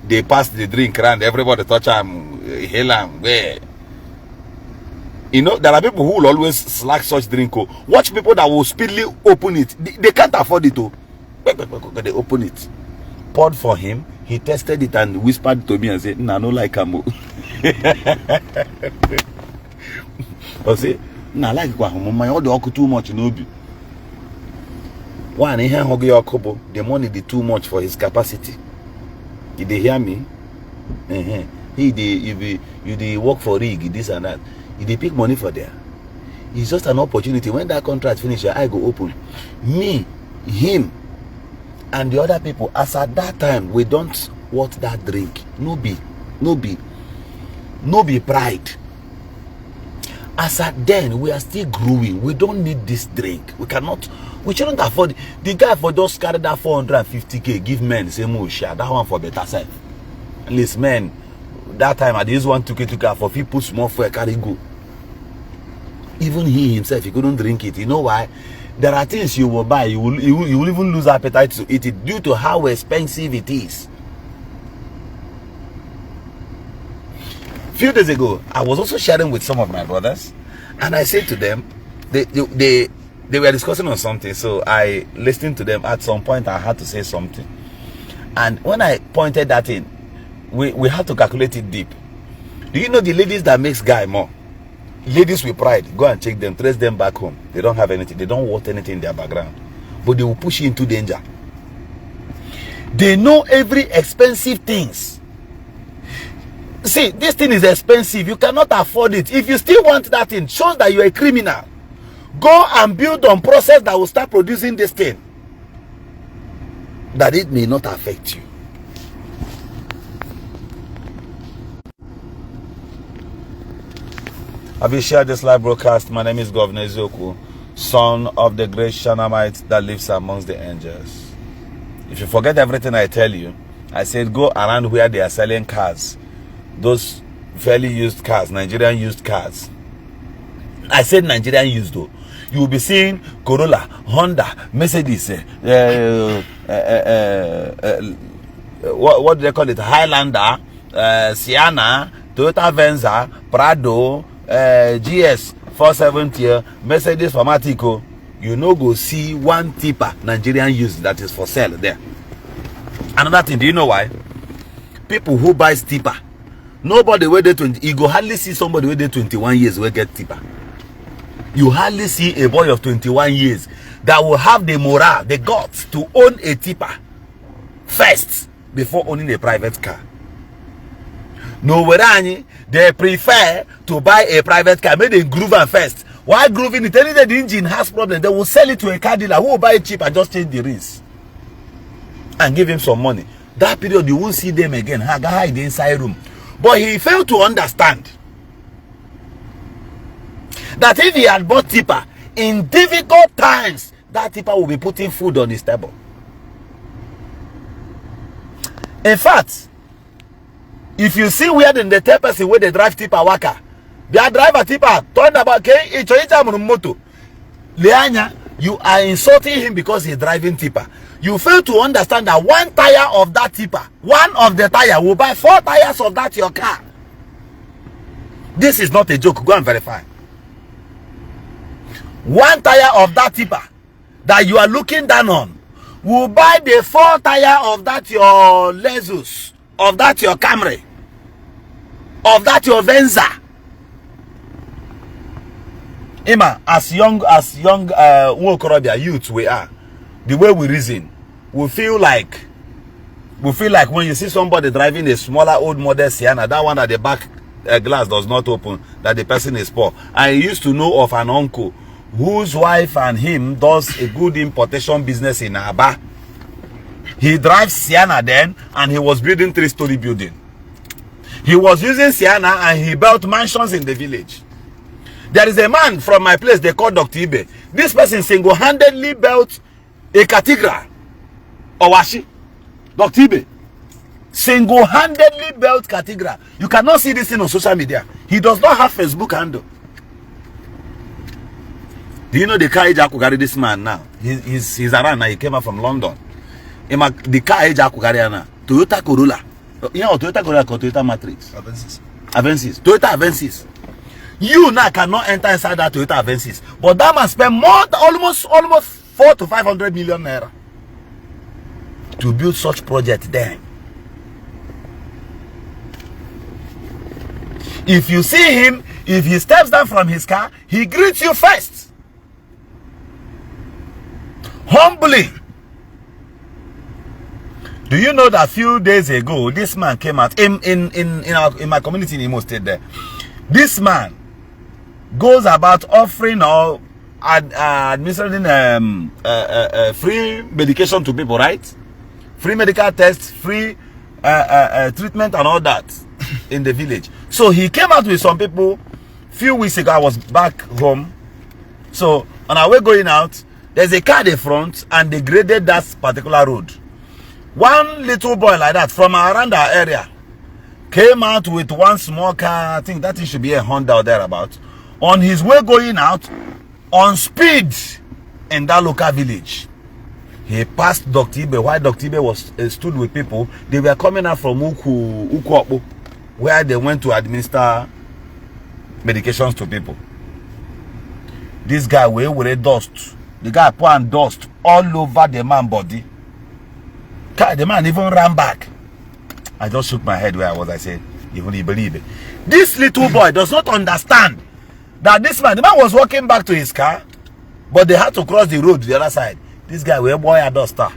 they passed the drink around, everybody touch him, hail him, where. You know, there are people who will always slack such drink. Watch people that will speedily open it. They can't afford it. They open it. Poured for him. He tested it and whispered to me and said, "Nah, no like him." I say, "Nah, like my order too much, no be." One, the money is too much for his capacity. Did they hear me? You work for rig, this and that. They pick money for there. It's just an opportunity. When that contract finishes, I go open. Me, him, and the other people, as at that time, we don't want that drink. No be pride. As at then, we are still growing. We don't need this drink. We shouldn't afford it. The guy for just carry that 450k, give men, say more share. That one for better self. At least men, that time I just want to get for people small for a carry go. Even he himself, he couldn't drink it. You know why? There are things you will buy, you will even lose appetite to eat it due to how expensive it is. Few days ago, I was also sharing with some of my brothers, and I said to them, they were discussing on something, so I listened to them. At some point, I had to say something, and when I pointed that in, we had to calculate it deep. Do you know the ladies that makes guy more? Ladies with pride, go and check them, trace them back home. They don't have anything. They don't want anything in their background. But they will push you into danger. They know every expensive things. See, this thing is expensive. You cannot afford it. If you still want that thing, shows that you're a criminal. Go and build on process that will start producing this thing, that it may not affect you. Have you shared this live broadcast? My name is Governor Zoku, son of the great Shanamite that lives amongst the angels. If you forget everything I tell you, I said go around where they are selling cars, those fairly used cars, Nigerian used cars. I said Nigerian used though. You will be seeing Corolla, Honda, Mercedes, what do they call it? Highlander, Sienna, Toyota Venza, Prado, GS 470, Mercedes Famatico. You know, go see one tipper Nigerian used that is for sale there. Another thing, do you know why? People who buy tipper, nobody where they 20, you go hardly see somebody where they 21 years will get tipper. You hardly see a boy of 21 years that will have the morale, the guts to own a tipper first before owning a private car. No, they prefer to buy a private car, maybe they groove it first. While grooving it, any the engine has problem, they will sell it to a car dealer who will buy it cheap and just change the rims and give him some money. That period, you won't see them again. Hide the inside room. But he failed to understand that if he had bought tipper in difficult times, that tipper will be putting food on his table. In fact, if you see where the third person where they drive tipper Awka, their driver tipper turn about moto, you are insulting him because he's driving tipper. You fail to understand that one tire of that tipper, one of the tire will buy 4 tires of that your car. This is not a joke. Go and verify. One tire of that tipper that you are looking down on will buy the 4 tire of that your Lexus, of that your Camry, of that your Venza. Emma, as young youths we are, the way we reason, we feel like when you see somebody driving a smaller old model Sienna, that one at the back glass does not open, that the person is poor. I used to know of an uncle whose wife and him does a good importation business in Aba. He drives Sienna then, and he was building 3-story building. He was using Sienna and he built mansions in the village. There is a man from my place they call Dr. Ibe. This person single-handedly built a cathedral. Owashi. Dr. Ibe single-handedly built cathedral. You cannot see this thing on social media. He does not have Facebook handle. Do you know the car Eja carry this man now? He's around now. He came out from London. The car Eja carry now. Toyota Corolla. You know Toyota Corolla or Toyota Matrix? Avensis. Toyota Avensis. You now cannot enter inside that Toyota Avensis. But that man spend more than almost 400 to 500 million naira to build such project there. If you see him, if he steps down from his car, he greets you first. Humbly. Do you know that a few days ago, this man came out in my community in Imo State there. This man goes about offering or administering free medication to people, right? Free medical tests, free treatment and all that in the village. So he came out with some people a few weeks ago. I was back home. So on our way going out, there's a car at the front and they graded that particular road. One little boy like that from around our area came out with one small car. I think that it should be a Honda or thereabout. On his way going out, on speed in that local village, he passed Dr. Ibe. While Dr. Ibe was stood with people, they were coming out from Ukwopo, where they went to administer medications to people. This guy with a dust. The guy pouring dust all over the man's body. The man even ran back. I just shook my head where I was. I said, You will believe it. This little boy does not understand that the man was walking back to his car, but they had to cross the road to the other side. This guy, where boy, a duster.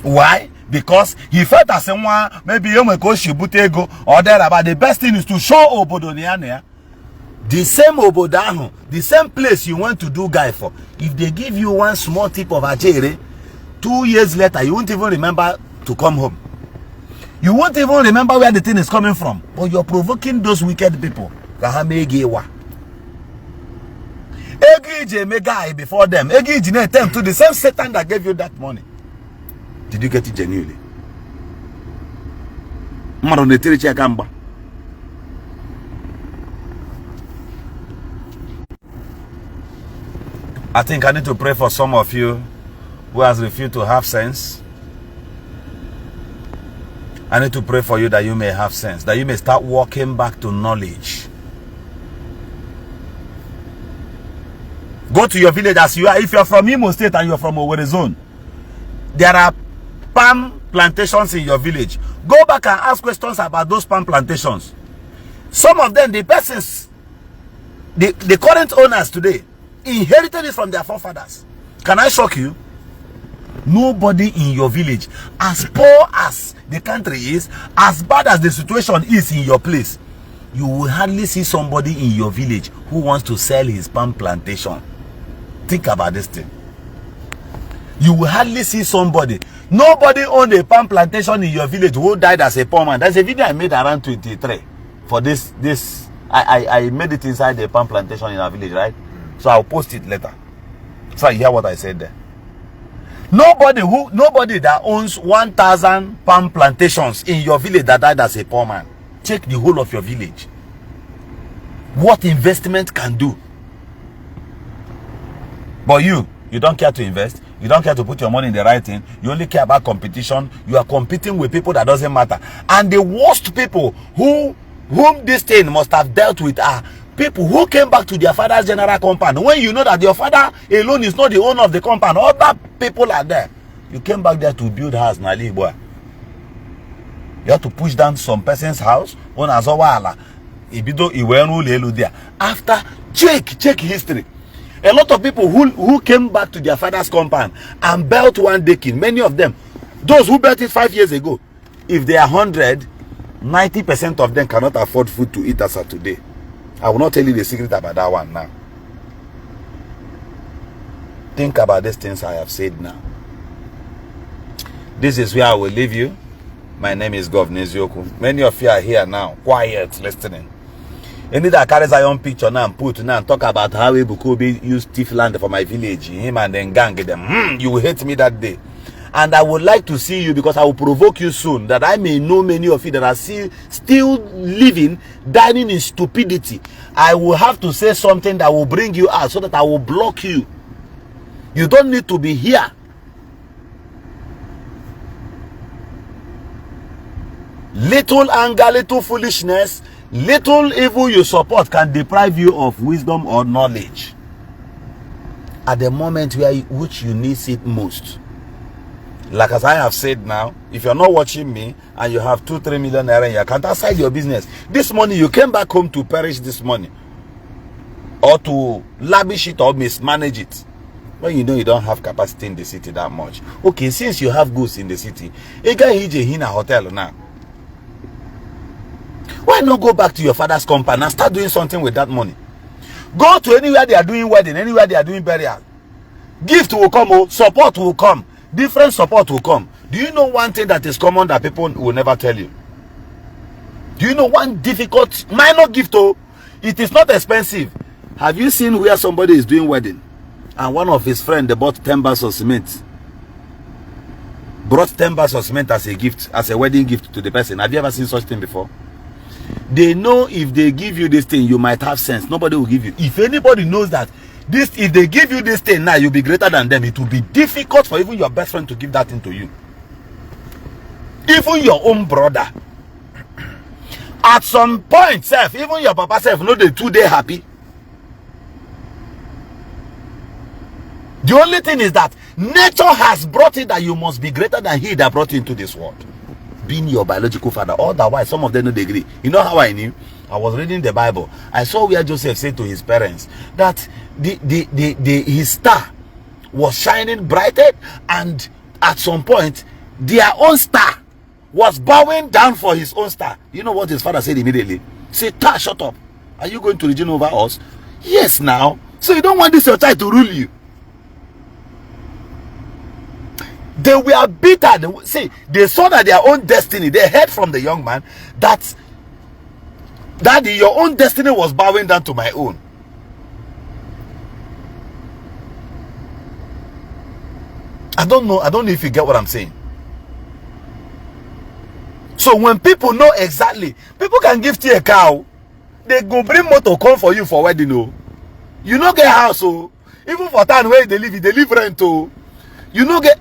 Why? Because he felt as someone maybe you may go shibutego or there, but the best thing is to show Obodoniana. The same Obodaho, the same place you went to do guy for. If they give you one small tip of ajere, 2 years later, you won't even remember to come home. You won't even remember where the thing is coming from. But you're provoking those wicked people. Egi guy before them. Egi attempt to the same Satan that gave you that money. Did you get it genuinely? I think I need to pray for some of you who has refused to have sense. I need to pray for you that you may have sense, that you may start walking back to knowledge. Go to your village as you are. If you're from Imo State and you're from Owerri zone, there are palm plantations in your village. Go back and ask questions about those palm plantations. Some of them, the persons, the current owners today, inherited it from their forefathers. Can I shock you? Nobody in your village, as poor as the country is, as bad as the situation is in your place, you will hardly see somebody in your village who wants to sell his palm plantation. Think about this thing. You will hardly see somebody. Nobody owned a palm plantation in your village who died as a poor man. There's a video I made around 23 for this. I made it inside the palm plantation in our village, right? So I'll post it later. So you hear what I said there. Nobody that owns 1,000 palm plantations in your village that died as a poor man. Check the whole of your village. What investment can do. But you don't care to invest. You don't care to put your money in the right thing. You only care about competition. You are competing with people that doesn't matter. And the worst people whom this thing must have dealt with are people who came back to their father's general compound. When you know that your father alone is not the owner of the compound, other people are there. You came back there to build house, Ndi Igbo. You have to push down some person's house on as wahala. After check history. A lot of people who came back to their father's compound and built one decking, many of them, those who built it 5 years ago, if they are 100, 90% of them cannot afford food to eat as of today. I will not tell you the secret about that one now. Think about these things I have said now. This is where I will leave you. My name is Governor Zioku. Many of you are here now, quiet, listening. Any that carries a young picture now and put now and talk about how Ebukobi used thief land for my village, him and then gang them. You will hate me that day. And I would like to see you because I will provoke you soon, that I may know many of you that are still living, dining in stupidity. I will have to say something that will bring you out so that I will block you. You don't need to be here. Little anger, little foolishness, little evil you support can deprive you of wisdom or knowledge at the moment which you need it most. Like as I have said now, if you're not watching me and you have 2-3 million naira in your account outside your business, this money you came back home to perish this money or to lavish it or mismanage it when you know you don't have capacity in the city that much. Okay, since you have goods in the city, you can in a hotel now. Why not go back to your father's compound and start doing something with that money? Go to anywhere they are doing wedding, anywhere they are doing burial. Gift will come, support will come, different support will come. Do you know one thing that is common that people will never tell you? Do you know one difficult, minor gift? It is not expensive. Have you seen where somebody is doing wedding and one of his friends, they bought 10 bags of cement? Brought 10 bags of cement as a gift, as a wedding gift to the person. Have you ever seen such thing before? They know if they give you this thing, you might have sense. Nobody will give you. If anybody knows that if they give you this thing now, you'll be greater than them, it will be difficult for even your best friend to give that thing to you. Even your own brother. At some point, self, even your papa self, know the 2 day happy. The only thing is that Nature has brought it that you must be greater than he that brought you into this world, being your biological father. Otherwise, some of them don't agree. You know how I knew? I was reading the Bible. I saw where Joseph said to his parents that his star was shining brighter, and at some point their own star was bowing down for his own star. You know what his father said immediately? Say, "Ta, shut up. Are you going to reign over us?" Yes, now. So you don't want this your child to rule you. They were bitter. See, they saw that their own destiny, they heard from the young man that, "Daddy, your own destiny was bowing down to my own." I don't know if you get what I'm saying. So when people know exactly, people can give you a cow, they go bring motor come for you for wedding. Oh, you no get house. Oh, even for town where they live rent. Oh, you no get.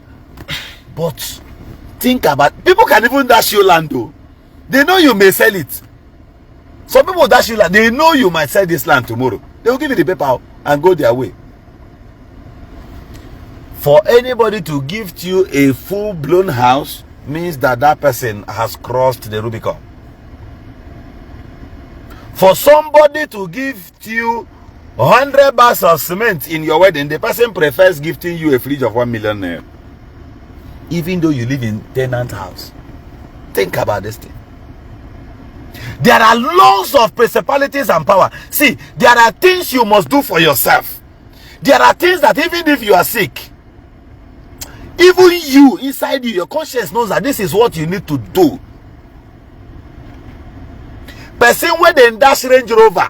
But think about, people can even dash you land. Oh, they know you may sell it. Some people dash you land. They know you might sell this land tomorrow. They will give you the paper and go their way. For anybody to give you a full-blown house means that that person has crossed the Rubicon. For somebody to give you 100 bags of cement in your wedding, the person prefers gifting you a fridge of 1 million naira, even though you live in tenant house. Think about this thing. There are laws of principalities and power. See, there are things you must do for yourself. There are things that even if you are sick, even you, inside you, your conscience knows that this is what you need to do. Person with the dash Range Rover,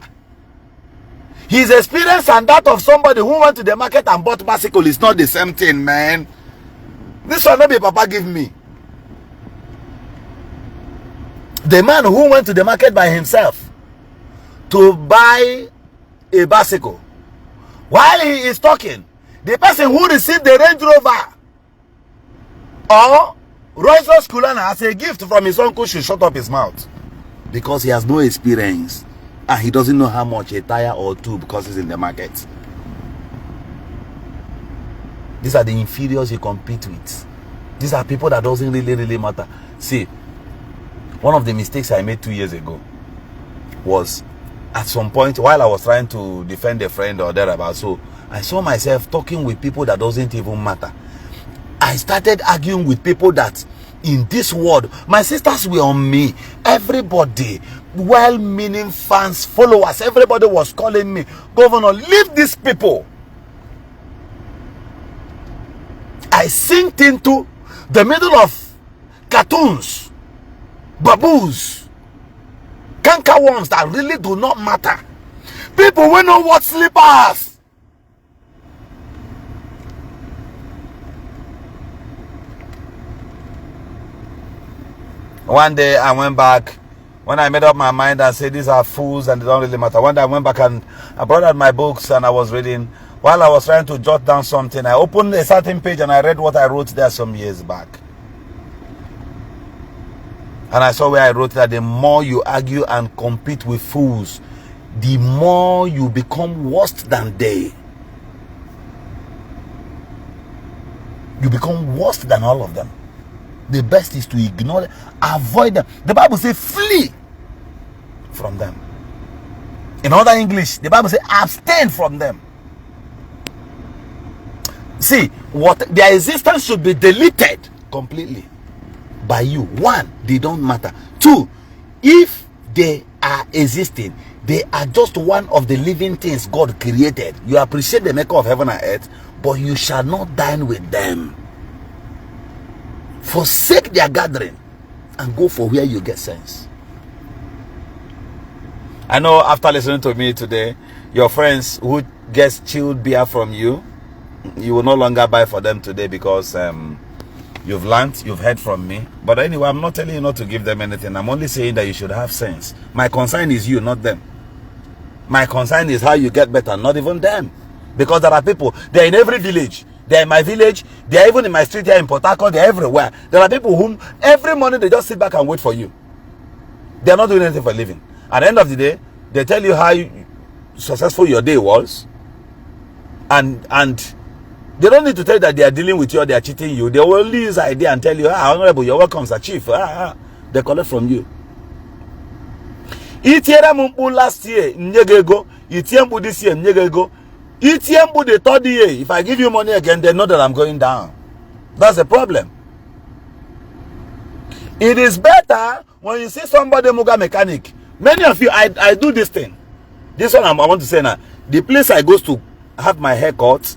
his experience and that of somebody who went to the market and bought bicycle is not the same thing, man. This one not be Papa give me. The man who went to the market by himself to buy a bicycle, while he is talking, the person who received the Range Rover or Rolls-Royce Kulana as a gift from his uncle should shut up his mouth, because he has no experience and he doesn't know how much a tire or two because he's in the market. These are the inferiors you compete with. These are people that doesn't really matter. See, one of the mistakes I made 2 years ago was, at some point while I was trying to defend a friend or thereabout, so I saw myself talking with people that doesn't even matter. I started arguing with people that in this world, my sisters were on me. Everybody, well-meaning fans, followers, everybody was calling me, "Governor, leave these people." I sinked into the middle of cartoons, baboons, cankerworms that really do not matter. People will know what slippers. One day I went back, when I made up my mind and said these are fools and they don't really matter. One day I went back and I brought out my books and I was reading. While I was trying to jot down something, I opened a certain page and I read what I wrote there some years back. And I saw where I wrote that the more you argue and compete with fools, the more you become worse than they. You become worse than all of them. The best is to ignore them, avoid them. The Bible says flee from them. In other English, the Bible says abstain from them. See, what their existence should be deleted completely by you. One, they don't matter. Two, if they are existing, they are just one of the living things God created. You appreciate the maker of heaven and earth, but you shall not dine with them. Forsake their gathering and go for where you get sense. I know after listening to me today, your friends who get chilled beer from you, you will no longer buy for them today because you've learned, you've heard from me. But anyway, I'm not telling you not to give them anything. I'm only saying that you should have sense. My concern is you, not them. My concern is how you get better, not even them. Because there are people, they're in every village. They're in my village. They're even in my street here in Port Harcourt. They're everywhere. There are people whom every morning they just sit back and wait for you. They're not doing anything for a living. At the end of the day, they tell you how successful your day was. And They don't need to tell you that they are dealing with you or they are cheating you. They will only use idea and tell you, honorable, you're welcome, sir, chief. They collect from you. Itiembu last year, Nyegego. Itiembu this year, Nyegego. Itiembu the third year. If I give you money again, they know that I'm going down. That's the problem. It is better when you see somebody muga mechanic. Many of you, I do this thing. This one I want to say now. The place I go to have my hair cut,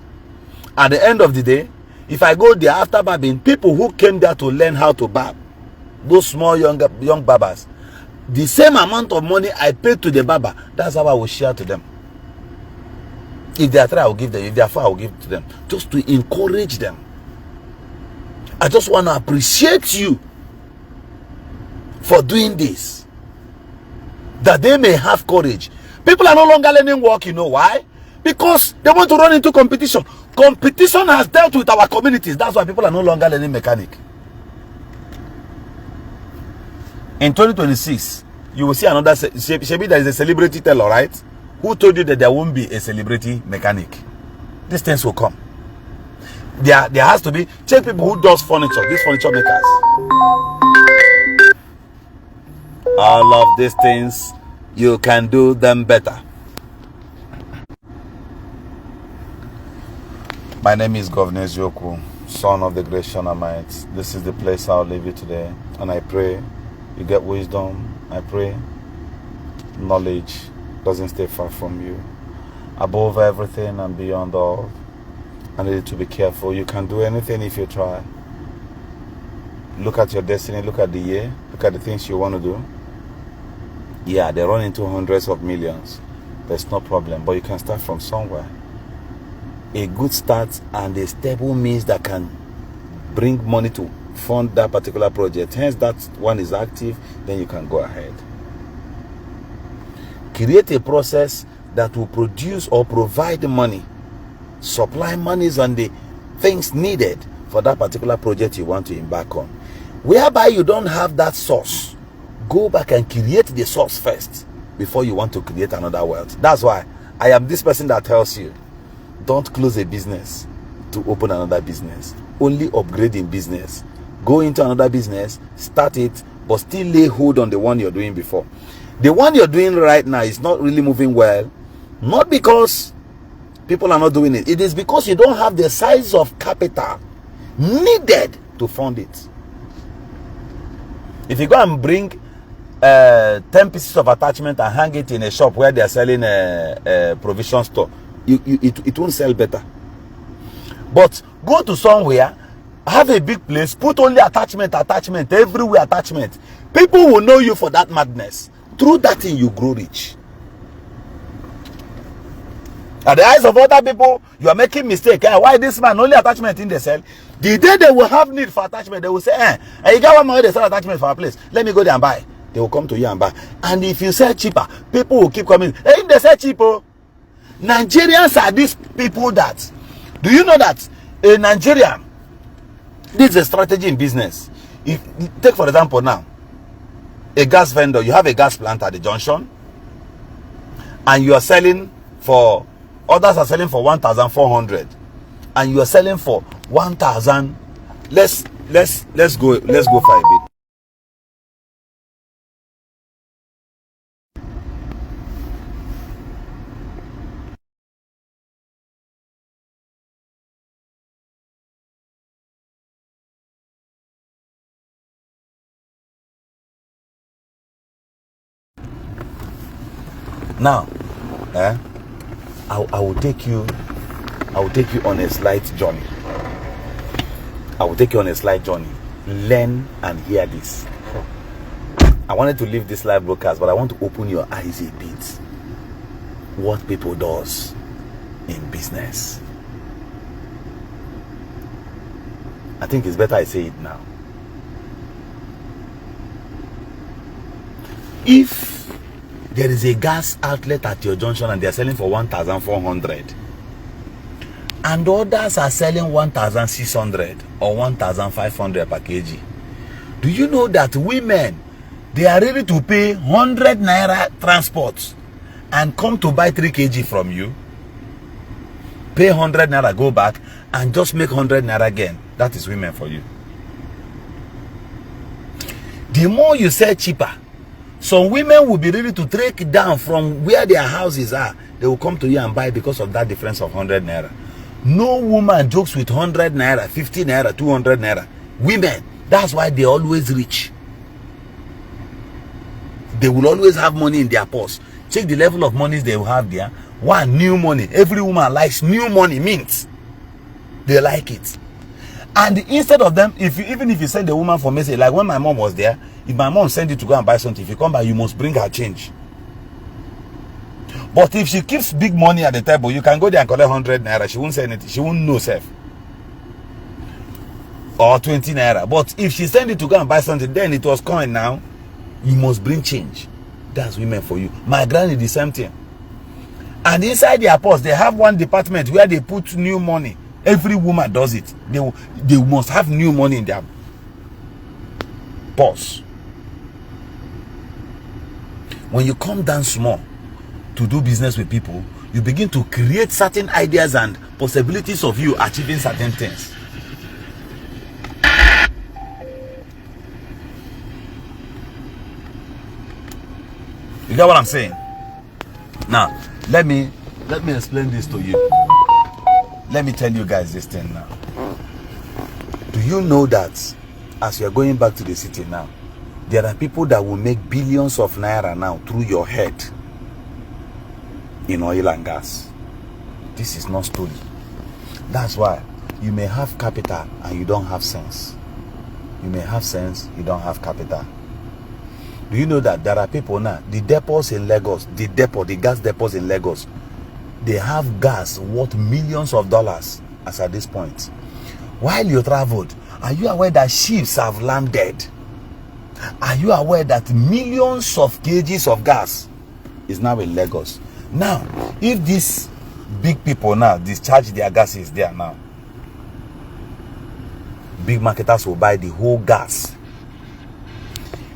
at the end of the day, if I go there after barbing, people who came there to learn how to barb, those small young barbers, the same amount of money I paid to the barber, that's how I will share to them. If they are three, I will give them. If they are four, I will give to them. Just to encourage them. I just want to appreciate you for doing this. That they may have courage. People are no longer learning work, you know why? Because they want to run into competition. Competition has dealt with our communities. That's why people are no longer learning mechanic. In 2026, you will see another, Shebi, there is a celebrity teller, right? Who told you that there won't be a celebrity mechanic? These things will come. There has to be, check people who does furniture, these furniture makers. All of these things, you can do them better. My name is Governor Joku, son of the great Shunammite. This is the place I'll leave you today. And I pray you get wisdom. I pray knowledge doesn't stay far from you. Above everything and beyond all, I need you to be careful. You can do anything if you try. Look at your destiny. Look at the year. Look at the things you want to do. Yeah, they run into hundreds of millions. There's no problem. But you can start from somewhere. A good start and a stable means that can bring money to fund that particular project. Hence, that one is active, then you can go ahead. Create a process that will produce or provide the money. Supply monies on the things needed for that particular project you want to embark on. Whereby you don't have that source, go back and create the source first before you want to create another wealth. That's why I am this person that tells you, don't close a business to open another business. Only upgrade in business. Go into another business, start it, but still lay hold on the one you're doing before. The one you're doing right now is not really moving well, not because people are not doing it. It is because you don't have the size of capital needed to fund it. If you go and bring 10 pieces of attachment and hang it in a shop where they are selling a provision store, it won't sell better. But go to somewhere, have a big place, put only attachment, everywhere attachment. People will know you for that madness. Through that thing, you grow rich. At the eyes of other people, you are making mistake. Why this man only attachment in the cell? The day they will have need for attachment, they will say, you got one more, they sell attachment for a place. Let me go there and buy. They will come to you and buy. And if you sell cheaper, people will keep coming. If they sell cheaper, Nigerians are these people that, do you know that in Nigeria, this is a strategy in business. If take for example now, a gas vendor, you have a gas plant at the junction, and you are selling for, others are selling for 1,400, and you are selling for 1,000. Let's go for a bit. Now, I will take you on a slight journey. Learn and hear this. I wanted to leave this live broadcast, but I want to open your eyes a bit. What people does in business. I think it's better I say it now. If there is a gas outlet at your junction and they are selling for 1,400, and others are selling 1,600 or 1,500 per kg, do you know that women, they are ready to pay 100 naira transport and come to buy 3 kg from you? Pay 100 naira, go back, and just make 100 naira again. That is women for you. The more you sell cheaper, some women will be ready to trek down from where their houses are. They will come to you and buy because of that difference of 100 naira. No woman jokes with 100 naira, 50 naira, 200 naira. Women, that's why they always rich. They will always have money in their purse. Check the level of money they will have there. One, new money. Every woman likes new money, means they like it. And instead of them, even if you send a woman for message, like when my mom was there, if my mom sent you to go and buy something, if you come back, you must bring her change. But if she keeps big money at the table, you can go there and collect 100 naira. She won't say anything. She won't know self. Or 20 naira. But if she sent you to go and buy something, then it was coin now. You must bring change. That's women for you. My granny, the same thing. And inside their purse, they have one department where they put new money. Every woman does it. They must have new money in their purse. When you come down small to do business with people, you begin to create certain ideas and possibilities of you achieving certain things. You get what I'm saying? Now, let me explain this to you. Let me tell you guys this thing now. Do you know that as you're going back to the city now, there are people that will make billions of naira now through your head in oil and gas? This is not story. That's why you may have capital and you don't have sense. You may have sense, you don't have capital. Do you know that there are people now, the depots in Lagos, the gas depots in Lagos, they have gas worth millions of dollars as at this point. While you traveled, are you aware that ships have landed? Are you aware that millions of kgs of gas is now in Lagos? Now, if these big people now discharge their gases there now, big marketers will buy the whole gas.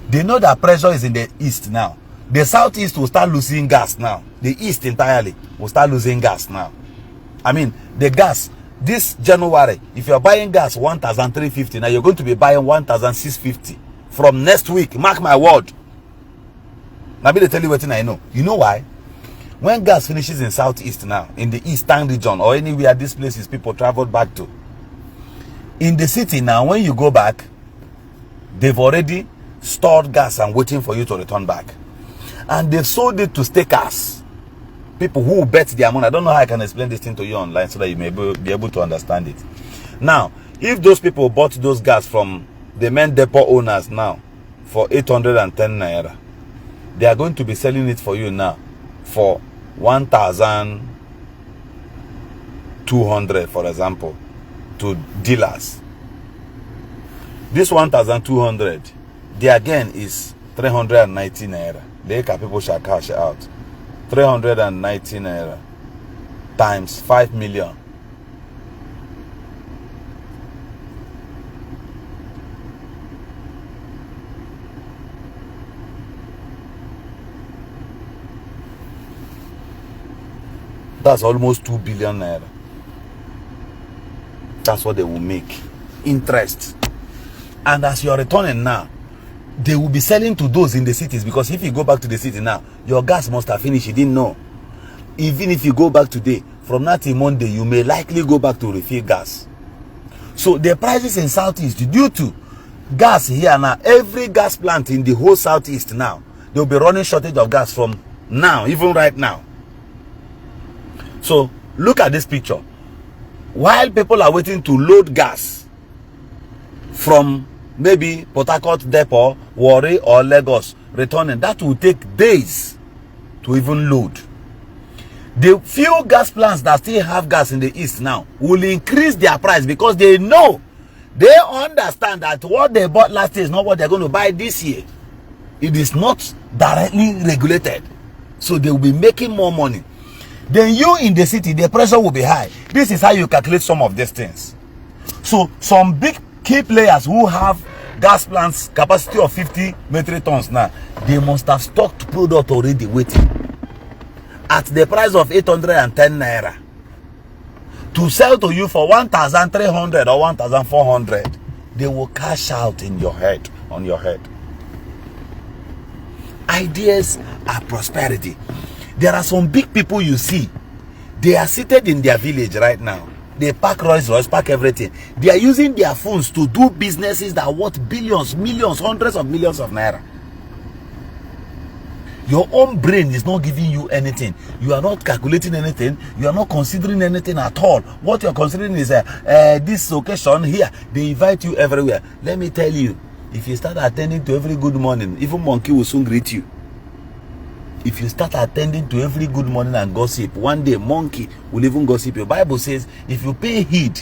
They know that pressure is in the east now. The southeast will start losing gas now. The east entirely will start losing gas now. I mean, the gas, this January, if you're buying gas 1,350, now you're going to be buying 1,650 from next week. Mark my word. Let me tell you what I know. You know why? When gas finishes in southeast now, in the eastern region or anywhere these places people traveled back to, in the city now, when you go back, they've already stored gas and waiting for you to return back. And they've sold it to stakers. People who bet their money. I don't know how I can explain this thing to you online so that you may be able to understand it. Now, if those people bought those gas from the main depot owners now for 810 naira, they are going to be selling it for you now for 1,200, for example, to dealers. This 1,200, the again is 390 naira. The people shall cash out 390 naira times 5 million. That's almost 2 billion naira. That's what they will make. Interest. And as you're returning now, they will be selling to those in the cities, because if you go back to the city now, your gas must have finished. You didn't know. Even if you go back today, from now till Monday, you may likely go back to refill gas. So the prices in southeast, due to gas here now, every gas plant in the whole southeast now, they'll be running shortage of gas from now, even right now. So look at this picture. While people are waiting to load gas from maybe Port Harcourt Depot, Owerri or Lagos, returning, that will take days to even load. The few gas plants that still have gas in the east now will increase their price, because they know, they understand that what they bought last year is not what they're going to buy this year. It is not directly regulated, so they will be making more money. Then you in the city, the pressure will be high. This is how you calculate some of these things. So some big key players who have gas plants capacity of 50 metric tons now, they must have stocked product already waiting at the price of 810 naira to sell to you for 1,300 or 1,400, they will cash out in your head, on your head. Ideas are prosperity. There are some big people you see, they are seated in their village right now. They pack Rolls Royce, pack everything. They are using their phones to do businesses that are worth billions, millions, hundreds of millions of naira. Your own brain is not giving you anything. You are not calculating anything. You are not considering anything at all. What you are considering is this occasion here. They invite you everywhere. Let me tell you, if you start attending to every good morning, even monkey will soon greet you. If you start attending to every good morning and gossip, one day monkey will even gossip. Your Bible says, if you pay heed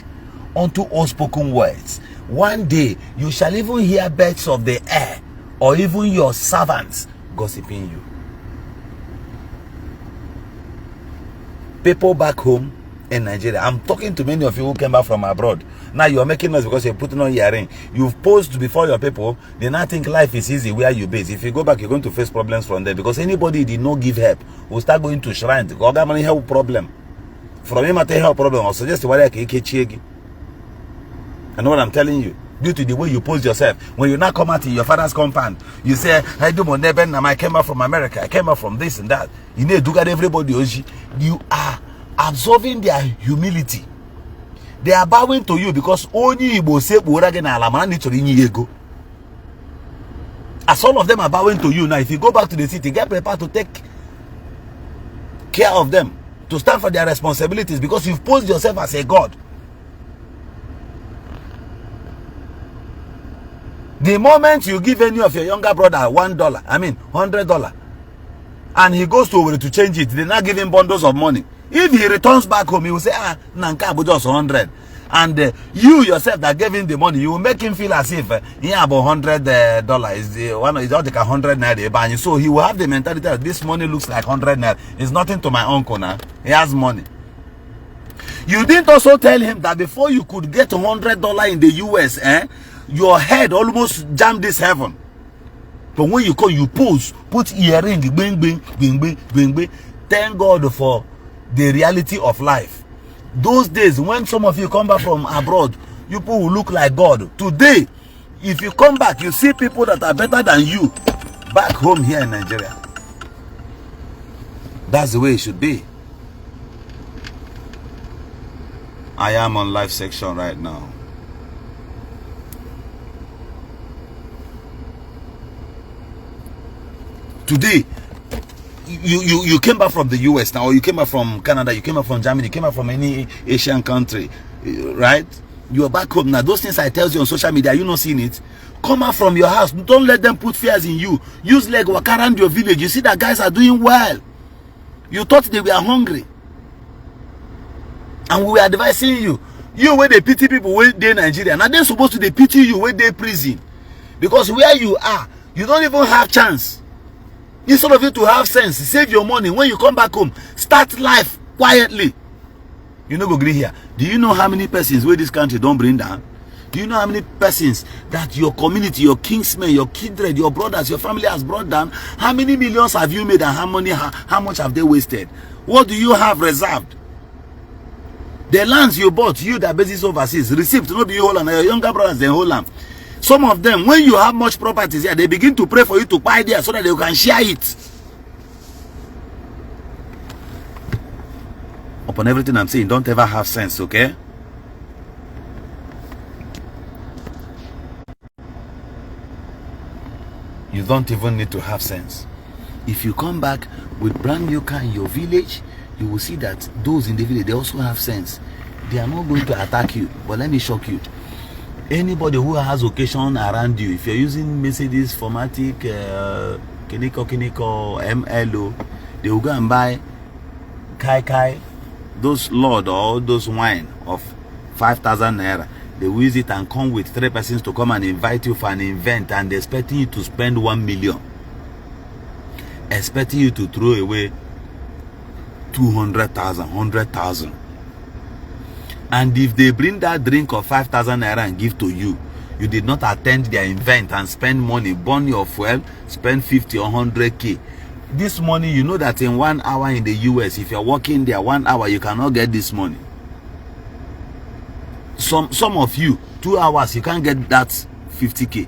unto all spoken words, one day you shall even hear birds of the air, or even your servants gossiping you. People back home in Nigeria, I'm talking to many of you who came back from abroad. Now you're making noise because you're putting on earring. You've posed before your people. They now think life is easy where you base. If you go back, you're going to face problems from there, because anybody did not give help will start going to shrine. God money help problem. From him at help problem. I suggest why I know what I'm telling you. Due to the way you pose yourself, when you now come out in your father's compound, you say, I do I came out from America, I came out from this and that. You need to get everybody. You are absorbing their humility. They are bowing to you because only Igbo say as all of them are bowing to you now, if you go back to the city, get prepared to take care of them, to stand for their responsibilities, because you've posed yourself as a god. The moment you give any of your younger brother $1, I mean $100, and he goes to Owerri to change it, they now give him bundles of money. If he returns back home, he will say, Nanka just 100. And you yourself that gave him the money, you will make him feel as if he have $100 is the one is like 100 naira. So he will have the mentality that this money looks like 100 naira. It's nothing to my uncle now. He has money. You didn't also tell him that before you could get $100 in the US, your head almost jammed this heaven. But when you call, you pose, put earring, bing, bing, bing, bing, bing, bing. Thank God for the reality of life. Those days when some of you come back from abroad, you people will look like God. Today, if you come back, you see people that are better than you back home here in Nigeria. That's the way it should be. I am on live section right now. Today, you came back from the US now, or you came back from Canada, you came back from Germany, you came back from any Asian country, right? You are back home now. Those things I tell you on social media, you not seeing it. Come out from your house. Don't let them put fears in you. Use leg, walk around your village. You see that guys are doing well. You thought they were hungry, and we were advising you. You where they pity people where they Nigeria. Now they're supposed to they pity you where they prison, because where you are, you don't even have chance. Instead of you to have sense, save your money. When you come back home, start life quietly. You know, go agree here. Do you know how many persons where this country don't bring down? Do you know how many persons that your community, your kinsmen, your kindred, your brothers, your family has brought down? How many millions have you made, and how much have they wasted? What do you have reserved? The lands you bought, you that basis overseas, received, not be you hold on, your younger brothers, they hold on. Some of them, when you have much properties here, they begin to pray for you to buy there so that they can share it. Upon everything I'm saying, don't ever have sense, okay? You don't even need to have sense. If you come back with brand new car in your village, you will see that those in the village, they also have sense. They are not going to attack you. But let me shock you. Anybody who has occasion around you, if you're using Mercedes, Formatic, Kiniko, MLO, they will go and buy Kai, those Lord or those wine of 5,000 naira. They will use it and come with 3 persons to come and invite you for an event, and they're expecting you to spend 1 million. Expecting you to throw away 200,000, 100,000. And if they bring that drink of 5,000 naira and give to you, you did not attend their event and spend money, burn your fuel, spend 50 or 100K. This money, you know that in 1 hour in the US, if you're working there 1 hour, you cannot get this money. some of you, 2 hours, you can't get that 50k.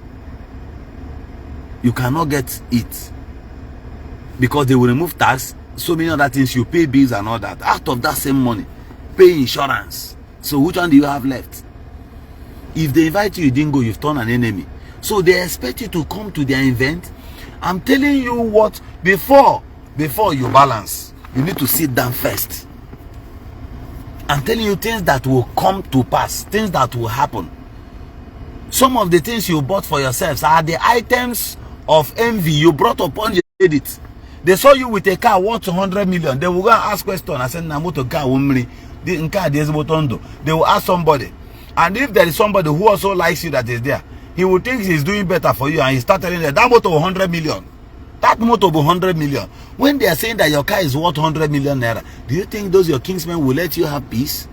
You cannot get it because they will remove tax, so many other things, you pay bills and all that. Out of that same money, pay insurance. So which one do you have left? If they invite you, you didn't go, you've turned an enemy. So they expect you to come to their event. I'm telling you what, before you balance, you need to sit down first. I'm telling you things that will come to pass, things that will happen. Some of the things you bought for yourselves are the items of envy you brought upon your credit. They saw you with a car worth 100 million. They will go and ask questions. I said, Namoto car umri. They will ask somebody. And if there is somebody who also likes you that is there, he will think he's doing better for you, and he start telling them that motor 100 million. That motor will 100 million. When they are saying that your car is worth 100 million naira, do you think those your kingsmen will let you have peace?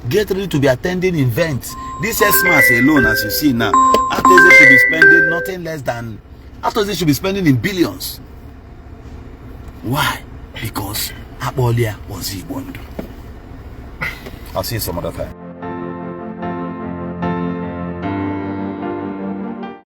Get ready to be attending events. This Xmas alone, as you see now, after they should be spending nothing less than, after they should be spending in billions. Why? Because Abolia was Igbo. I'll see you some other time.